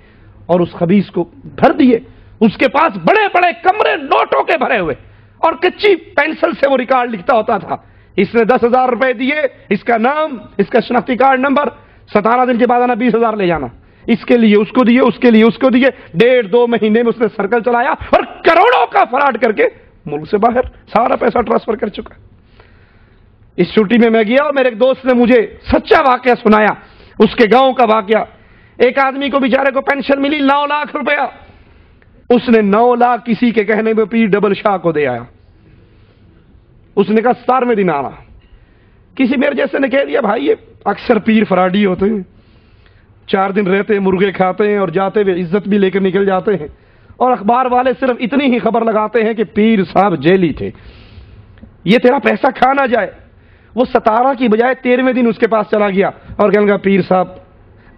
اور اس خبیث کو بھر دیے۔ اس کے پاس بڑے بڑے کمرے نوٹوں کے بھرے ہوئے اور کچی پینسل سے وہ ریکارڈ لکھتا ہوتا تھا۔ اس نے 10,000 روپے دیے، اس کا نام، اس کا شناختی کارڈ نمبر، 17 دن کے بعد آنا 20,000 لے جانا، اس کے لیے اس کو دیے، اس کے لیے اس کو دیے۔ 1.5-2 مہینے میں اس نے سرکل چلایا اور کروڑوں کا فراڈ کر کے ملک سے باہر سارا پیسہ ٹرانسفر کر چکا۔ اس چھٹی میں گیا اور میرے ایک دوست نے مجھے سچا واقعہ سنایا، اس کے گاؤں کا واقعہ۔ ایک آدمی کو بیچارے کو پینشن ملی 9 لاکھ روپیہ، اس نے 9 لاکھ کسی کے کہنے میں پیر ڈبل شاہ کو دے آیا۔ اس نے کہا 17ویں دن آنا۔ کسی میرے جیسے نے کہہ دیا بھائی یہ اکثر پیر فراڈی ہوتے ہیں، 4 دن رہتے ہیں، مرغے کھاتے ہیں اور جاتے ہوئے عزت بھی لے کر نکل جاتے ہیں، اور اخبار والے صرف اتنی ہی خبر لگاتے ہیں کہ پیر صاحب جیلی تھے، یہ تیرا پیسہ کھا نہ جائے۔ وہ 17 کی بجائے 13ویں دن اس کے پاس چلا گیا اور کہنے لگا پیر صاحب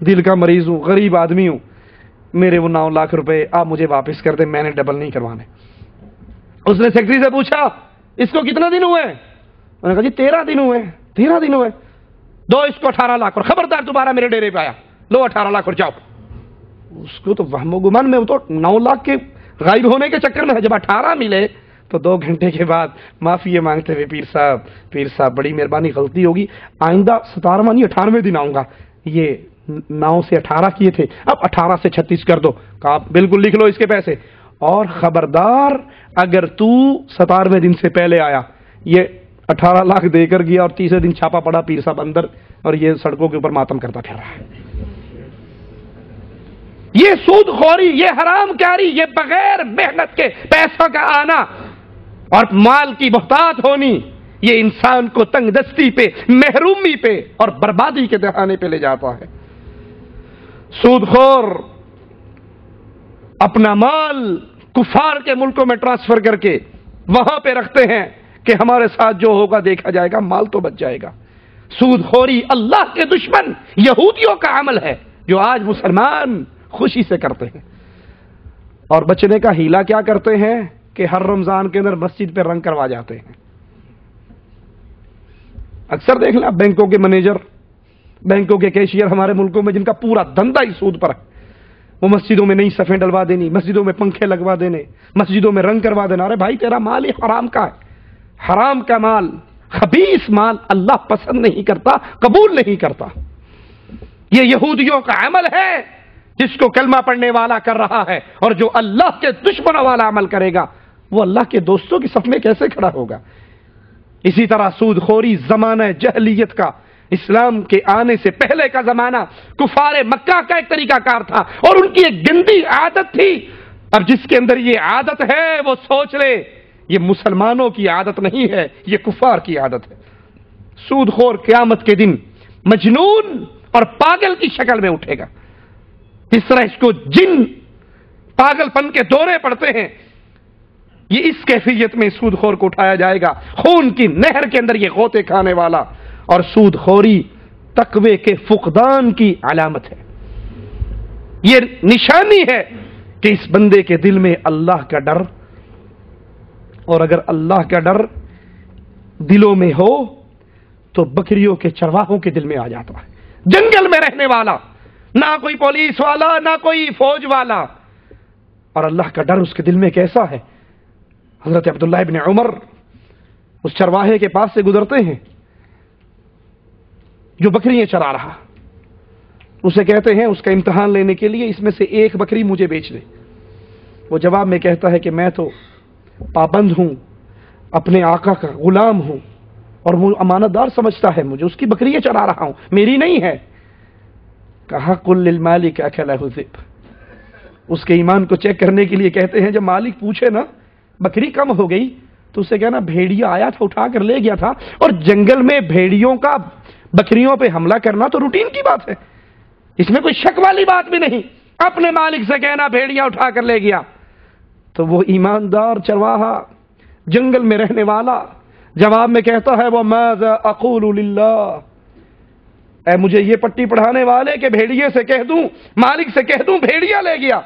دل کا مریض ہوں، غریب آدمی ہوں، میرے وہ 9 لاکھ روپے آپ مجھے واپس کر دیں، میں نے ڈبل نہیں کروانے۔ اس نے سیکرٹری سے پوچھا اس کو کتنا دن ہوئے؟ انہوں نے کہا جی 13 دن ہوئے۔ 13 دن ہوئے؟ دو اس کو 18 لاکھ اور خبردار دوبارہ میرے ڈیرے پہ آیا، لو 18 لاکھ اور جاؤ۔ اس کو تو وہم و گمان میں، وہ تو 9 لاکھ کے غائب ہونے کے چکر میں ہے۔ جب 18 ملے تو 2 گھنٹے کے بعد معافی مانگتے ہوئے پیر صاحب بڑی مہربانی، غلطی ہوگی، آئندہ 17واں نہیں 18ویں دن آؤں گا، یہ 9 سے 18 کیے تھے، اب 18 سے 36 کر دو۔ کہا بالکل لکھ لو اس کے پیسے، اور خبردار اگر تو 17ویں دن سے پہلے آیا، یہ 18 لاکھ دے کر گیا اور 30ویں دن چھاپا پڑا، پیر صاحب اندر، اور یہ سڑکوں کے اوپر ماتم کرتا پھر رہا ہے۔ یہ سود خوری، یہ حرام کاری، یہ بغیر محنت کے پیسوں کا آنا اور مال کی محتاط ہونی، یہ انسان کو تنگ دستی پہ، محرومی پہ اور بربادی کے دہانے پہ لے جاتا ہے۔ سود خور اپنا مال کفار کے ملکوں میں ٹرانسفر کر کے وہاں پہ رکھتے ہیں کہ ہمارے ساتھ جو ہوگا دیکھا جائے گا، مال تو بچ جائے گا۔ سود خوری اللہ کے دشمن یہودیوں کا عمل ہے جو آج مسلمان خوشی سے کرتے ہیں، اور بچنے کا ہیلا کیا کرتے ہیں کہ ہر رمضان کے اندر مسجد پہ رنگ کروا جاتے ہیں۔ اکثر دیکھ لیں بینکوں کے مینیجر، بینکوں کے کیشیئر ہمارے ملکوں میں جن کا پورا دھندا ہی سود پر ہے، وہ مسجدوں میں نئی صفیں ڈلوا دینی، مسجدوں میں پنکھے لگوا دینے، مسجدوں میں رنگ کروا دینا۔ ارے بھائی تیرا مال ہی حرام کا ہے، حرام کا مال، خبیث مال اللہ پسند نہیں کرتا، قبول نہیں کرتا۔ یہ یہودیوں کا عمل ہے جس کو کلمہ پڑھنے والا کر رہا ہے، اور جو اللہ کے دشمنوں والا عمل کرے گا وہ اللہ کے دوستوں کی صف میں کیسے کھڑا ہوگا؟ اسی طرح سود خوری زمانہ جہلیت کا، اسلام کے آنے سے پہلے کا زمانہ کفار مکہ کا ایک طریقہ کار تھا، اور ان کی ایک گندی عادت تھی۔ اب جس کے اندر یہ عادت ہے وہ سوچ لے یہ مسلمانوں کی عادت نہیں ہے، یہ کفار کی عادت ہے۔ سود خور قیامت کے دن مجنون اور پاگل کی شکل میں اٹھے گا، جس طرح اس کو جن پاگل پن کے دورے پڑتے ہیں، یہ اس کیفیت میں سود خور کو اٹھایا جائے گا، خون کی نہر کے اندر یہ غوطے کھانے والا۔ اور سود خوری تقوی کے فقدان کی علامت ہے، یہ نشانی ہے کہ اس بندے کے دل میں اللہ کا ڈر، اور اگر اللہ کا ڈر دلوں میں ہو تو بکریوں کے چرواہوں کے دل میں آ جاتا ہے۔ جنگل میں رہنے والا، نہ کوئی پولیس والا، نہ کوئی فوج والا، اور اللہ کا ڈر اس کے دل میں کیسا ہے؟ حضرت عبداللہ ابن عمر اس چرواہے کے پاس سے گزرتے ہیں جو بکریاں چرا رہا، اسے کہتے ہیں اس کا امتحان لینے کے لیے اس میں سے ایک بکری مجھے بیچ دے۔ وہ جواب میں کہتا ہے کہ میں تو پابند ہوں، اپنے آقا کا غلام ہوں، اور وہ امانت دار سمجھتا ہے مجھے، اس کی بکریاں چرا رہا ہوں، میری نہیں ہے۔ کہا قل للمالک اکلہ الذئب، اس کے ایمان کو چیک کرنے کے لیے کہتے ہیں جب مالک پوچھے نا بکری کم ہو گئی تو اسے کہنا بھیڑیا آیا تھا اٹھا کر لے گیا تھا، اور جنگل میں بھیڑیوں کا بکریوں پہ حملہ کرنا تو روٹین کی بات ہے، اس میں کوئی شک والی بات بھی نہیں۔ اپنے مالک سے کہنا بھیڑیا اٹھا کر لے گیا، تو وہ ایماندار چرواہا جنگل میں رہنے والا جواب میں کہتا ہے وَمَاذَا أَقُولُ لِلَّهِ، اے مجھے یہ پٹی پڑھانے والے کہ بھیڑیے سے کہہ دوں، مالک سے کہہ دوں بھیڑیا لے گیا،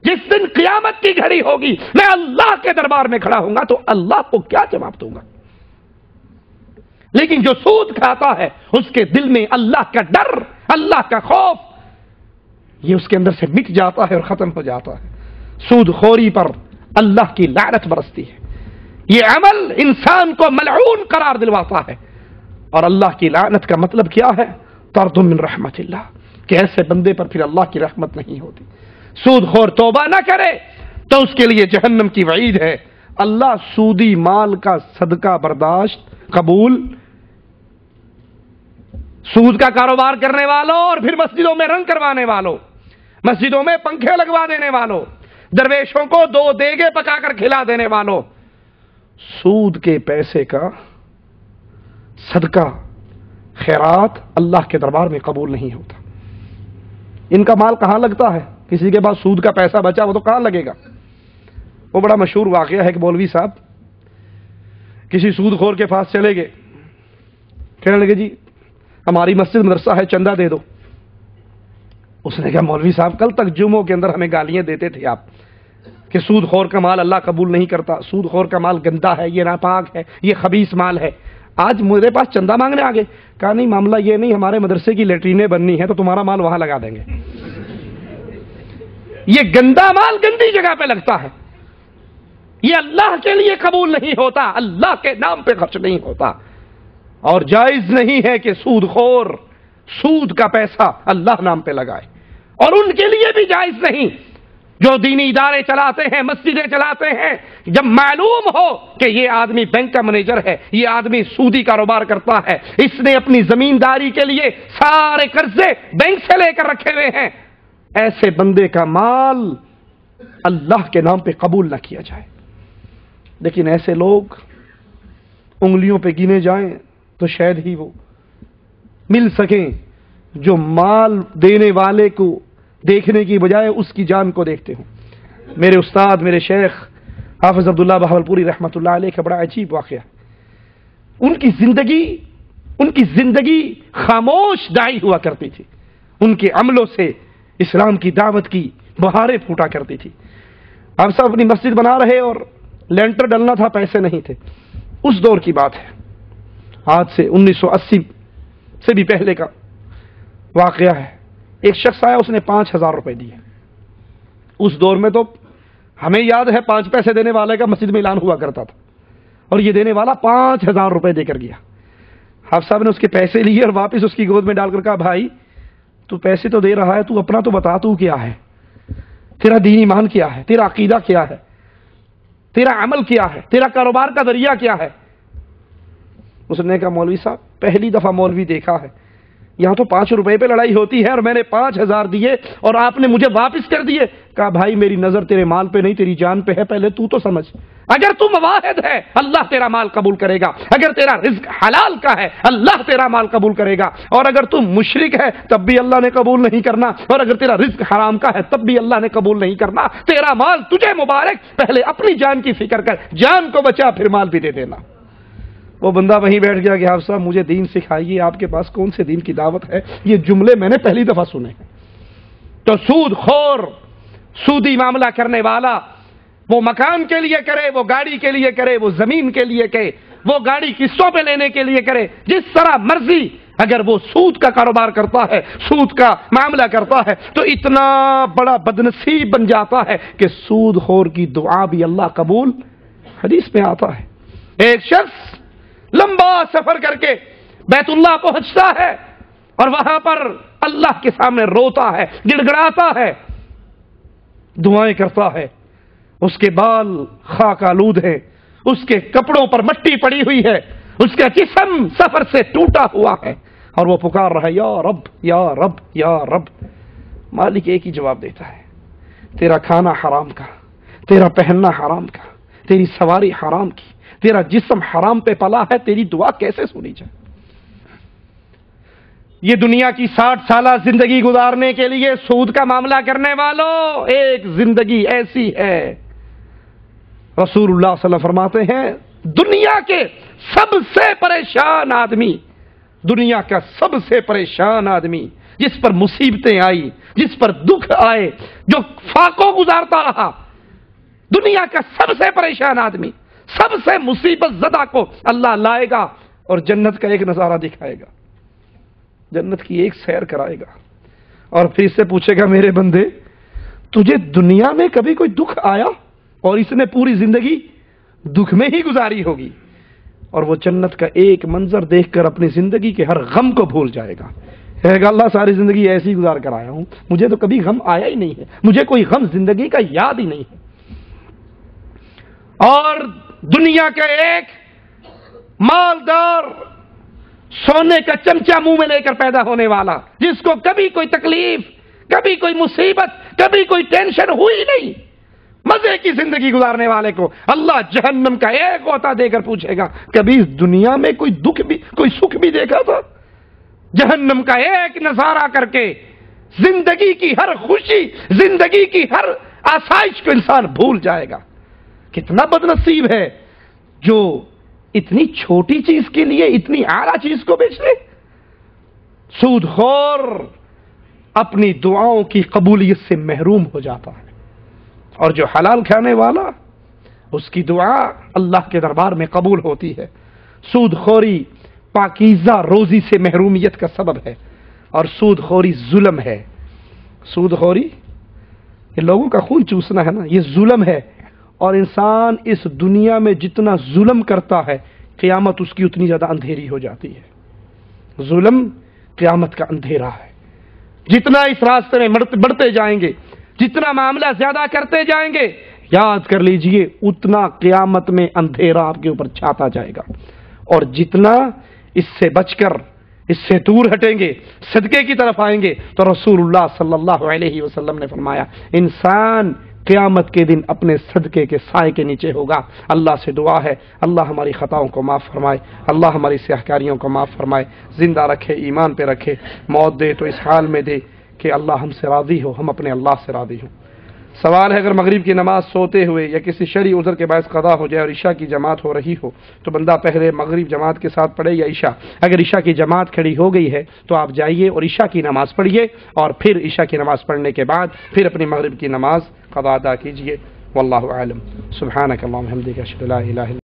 جس دن قیامت کی گھڑی ہوگی میں اللہ کے دربار میں کھڑا ہوں گا تو اللہ کو کیا جواب دوں گا؟ لیکن جو سود کھاتا ہے اس کے دل میں اللہ کا ڈر، اللہ کا خوف، یہ اس کے اندر سے مٹ جاتا ہے اور ختم ہو جاتا ہے۔ سود خوری پر اللہ کی لعنت برستی ہے، یہ عمل انسان کو ملعون قرار دلواتا ہے، اور اللہ کی لعنت کا مطلب کیا ہے؟ طرد من رحمت اللہ، کہ ایسے بندے پر پھر اللہ کی رحمت نہیں ہوتی۔ سود خور توبہ نہ کرے تو اس کے لیے جہنم کی وعید ہے۔ اللہ سودی مال کا صدقہ برداشت قبول، سود کا کاروبار کرنے والوں اور پھر مسجدوں میں رنگ کروانے والوں، مسجدوں میں پنکھے لگوا دینے والوں، درویشوں کو 2 دیگے پکا کر کھلا دینے والوں، سود کے پیسے کا صدقہ خیرات اللہ کے دربار میں قبول نہیں ہوتا۔ ان کا مال کہاں لگتا ہے؟ کسی کے پاس سود کا پیسہ بچا وہ تو کہاں لگے گا؟ وہ بڑا مشہور واقعہ ہے کہ مولوی صاحب کسی سود خور کے پاس چلے گئے، کہنے لگے جی ہماری مسجد مدرسہ ہے، چندہ دے دو۔ اس نے کہا مولوی صاحب کل تک جمعوں کے اندر ہمیں گالیاں دیتے تھے آپ کہ سود خور کا مال اللہ قبول نہیں کرتا، سود خور کا مال گندا ہے، یہ ناپاک ہے، یہ خبیث مال ہے، آج میرے پاس چندہ مانگنے آگے۔ کہا نہیں معاملہ یہ نہیں، ہمارے مدرسے کی لیٹرینیں بننی ہے تو تمہارا مال وہاں لگا دیں گے۔ یہ گندا مال گندی جگہ پہ لگتا ہے، یہ اللہ کے لیے قبول نہیں ہوتا، اللہ کے نام پہ خرچ نہیں ہوتا، اور جائز نہیں ہے کہ سود خور سود کا پیسہ اللہ نام پہ لگائے، اور ان کے لیے بھی جائز نہیں جو دینی ادارے چلاتے ہیں، مسجدیں چلاتے ہیں، جب معلوم ہو کہ یہ آدمی بینک کا مینیجر ہے، یہ آدمی سودی کاروبار کرتا ہے، اس نے اپنی زمینداری کے لیے سارے قرضے بینک سے لے کر رکھے ہوئے ہیں، ایسے بندے کا مال اللہ کے نام پہ قبول نہ کیا جائے۔ لیکن ایسے لوگ انگلیوں پہ گنے جائیں تو شاید ہی وہ مل سکیں جو مال دینے والے کو دیکھنے کی بجائے اس کی جان کو دیکھتے ہوں۔ میرے استاد، میرے شیخ حافظ عبداللہ بہاولپوری رحمۃ اللہ علیہ کا بڑا عجیب واقعہ، ان کی زندگی خاموش داعی ہوا کرتی تھی، ان کے عملوں سے اسلام کی دعوت کی بہاریں پھوٹا کرتی تھی۔ آپ صاحب اپنی مسجد بنا رہے اور لینٹر ڈلنا تھا، پیسے نہیں تھے، اس دور کی بات ہے، آج سے 1980 سے بھی پہلے کا واقعہ ہے۔ ایک شخص آیا، اس نے 5000 روپے دیے۔ اس دور میں تو ہمیں یاد ہے 5 پیسے دینے والے کا مسجد میں اعلان ہوا کرتا تھا، اور یہ دینے والا 5000 روپے دے کر گیا۔ حافظ صاحب نے اس کے پیسے لیے اور واپس اس کی گود میں ڈال کر کہا بھائی تو پیسے تو دے رہا ہے، تو اپنا تو بتا تو کیا ہے، تیرا دین ایمان کیا ہے، تیرا عقیدہ کیا ہے، تیرا عمل کیا ہے، تیرا کاروبار کا ذریعہ کیا ہے؟ اس نے کہا مولوی صاحب پہلی دفعہ مولوی دیکھا ہے، یہاں تو 5 روپے پہ لڑائی ہوتی ہے اور میں نے 5000 دیے اور آپ نے مجھے واپس کر دیے۔ کہا بھائی میری نظر تیرے مال پہ نہیں، تیری جان پہ ہے، پہلے تو سمجھ۔ اگر تو مواحد ہے اللہ تیرا مال قبول کرے گا، اگر تیرا رزق حلال کا ہے اللہ تیرا مال قبول کرے گا، اور اگر تو مشرک ہے تب بھی اللہ نے قبول نہیں کرنا، اور اگر تیرا رزق حرام کا ہے تب بھی اللہ نے قبول نہیں کرنا۔ تیرا مال تجھے مبارک، پہلے اپنی جان کی فکر کر، جان کو بچا پھر مال بھی دے دینا۔ وہ بندہ وہیں بیٹھ گیا کہ آپ صاحب مجھے دین سکھائیے، آپ کے پاس کون سے دین کی دعوت ہے؟ یہ جملے میں نے پہلی دفعہ سنے۔ تو سود خور، سودی معاملہ کرنے والا، وہ مکان کے لیے کرے، وہ گاڑی کے لیے کرے، وہ زمین کے لیے کرے، وہ گاڑی قسطوں پہ لینے کے لیے کرے، جس طرح مرضی، اگر وہ سود کا کاروبار کرتا ہے، سود کا معاملہ کرتا ہے تو اتنا بڑا بدنصیب بن جاتا ہے کہ سود خور کی دعا بھی اللہ قبول، حدیث میں آتا ہے۔ ایک شخص لمبا سفر کر کے بیت اللہ پہنچتا ہے اور وہاں پر اللہ کے سامنے روتا ہے، گڑ گڑاتا ہے، دعائیں کرتا ہے، اس کے بال خاک آلود ہیں، اس کے کپڑوں پر مٹی پڑی ہوئی ہے، اس کا جسم سفر سے ٹوٹا ہوا ہے، اور وہ پکار رہا ہے یا رب یا رب یا رب۔ مالک ایک ہی جواب دیتا ہے، تیرا کھانا حرام کا، تیرا پہننا حرام کا، تیری سواری حرام کی، تیرا جسم حرام پہ پلا ہے، تیری دعا کیسے سنی جائے؟ یہ دنیا کی 60 سالہ زندگی گزارنے کے لیے سود کا معاملہ کرنے والوں، ایک زندگی ایسی ہے، رسول اللہ صلی اللہ علیہ وسلم فرماتے ہیں دنیا کے سب سے پریشان آدمی دنیا کا سب سے پریشان آدمی، جس پر مصیبتیں آئی، جس پر دکھ آئے، جو فاقوں گزارتا رہا، دنیا کا سب سے پریشان آدمی، سب سے مصیبت زدہ کو اللہ لائے گا اور جنت کا ایک نظارہ دکھائے گا، جنت کی ایک سیر کرائے گا، اور پھر اس سے پوچھے گا میرے بندے تجھے دنیا میں کبھی کوئی دکھ آیا؟ اور اس نے پوری زندگی دکھ میں ہی گزاری ہوگی، اور وہ جنت کا ایک منظر دیکھ کر اپنی زندگی کے ہر غم کو بھول جائے گا، کہے گا اللہ ساری زندگی ایسی گزار کر آیا ہوں، مجھے تو کبھی غم آیا ہی نہیں ہے، مجھے کوئی غم زندگی کا یاد ہی نہیں ہے۔ اور دنیا کا ایک مالدار سونے کا چمچہ منہ میں لے کر پیدا ہونے والا، جس کو کبھی کوئی تکلیف، کبھی کوئی مصیبت، کبھی کوئی ٹینشن ہوئی نہیں، مزے کی زندگی گزارنے والے کو اللہ جہنم کا ایک غوطہ دے کر پوچھے گا کبھی اس دنیا میں کوئی دکھ بھی، کوئی سکھ بھی دیکھا تھا؟ جہنم کا ایک نظارہ کر کے زندگی کی ہر خوشی، زندگی کی ہر آسائش کو انسان بھول جائے گا۔ کتنا بد نصیب ہے جو اتنی چھوٹی چیز کے لیے اتنی اعلیٰ چیز کو بیچ لے۔ سود خور اپنی دعاؤں کی قبولیت سے محروم ہو جاتا ہے، اور جو حلال کھانے والا اس کی دعا اللہ کے دربار میں قبول ہوتی ہے۔ سود خوری پاکیزہ روزی سے محرومیت کا سبب ہے، اور سود خوری ظلم ہے۔ سود خوری یہ لوگوں کا خون چوسنا ہے نا، یہ ظلم ہے، اور انسان اس دنیا میں جتنا ظلم کرتا ہے قیامت اس کی اتنی زیادہ اندھیری ہو جاتی ہے۔ ظلم قیامت کا اندھیرا ہے، جتنا اس راستے میں بڑھتے جائیں گے، جتنا معاملہ زیادہ کرتے جائیں گے، یاد کر لیجئے اتنا قیامت میں اندھیرا آپ کے اوپر چھاتا جائے گا، اور جتنا اس سے بچ کر، اس سے دور ہٹیں گے، صدقے کی طرف آئیں گے، تو رسول اللہ صلی اللہ علیہ وسلم نے فرمایا انسان قیامت کے دن اپنے صدقے کے سائے کے نیچے ہوگا۔ اللہ سے دعا ہے اللہ ہماری خطاؤں کو معاف فرمائے، اللہ ہماری سیاہکاریوں کو معاف فرمائے، زندہ رکھے، ایمان پہ رکھے، موت دے تو اس حال میں دے کہ اللہ ہم سے راضی ہو، ہم اپنے اللہ سے راضی ہوں۔ سوال ہے اگر مغرب کی نماز سوتے ہوئے یا کسی شرعی عذر کے باعث قضا ہو جائے اور عشاء کی جماعت ہو رہی ہو تو بندہ پہلے مغرب جماعت کے ساتھ پڑھے یا عشاء؟ اگر عشاء کی جماعت کھڑی ہو گئی ہے تو آپ جائیے اور عشاء کی نماز پڑھیے، اور پھر عشاء کی نماز پڑھنے کے بعد پھر اپنی مغرب کی نماز قضا ادا کیجیے۔ واللہ اعلم۔ سبحانک اللہم وبحمدک اشہد ان لا الہ الا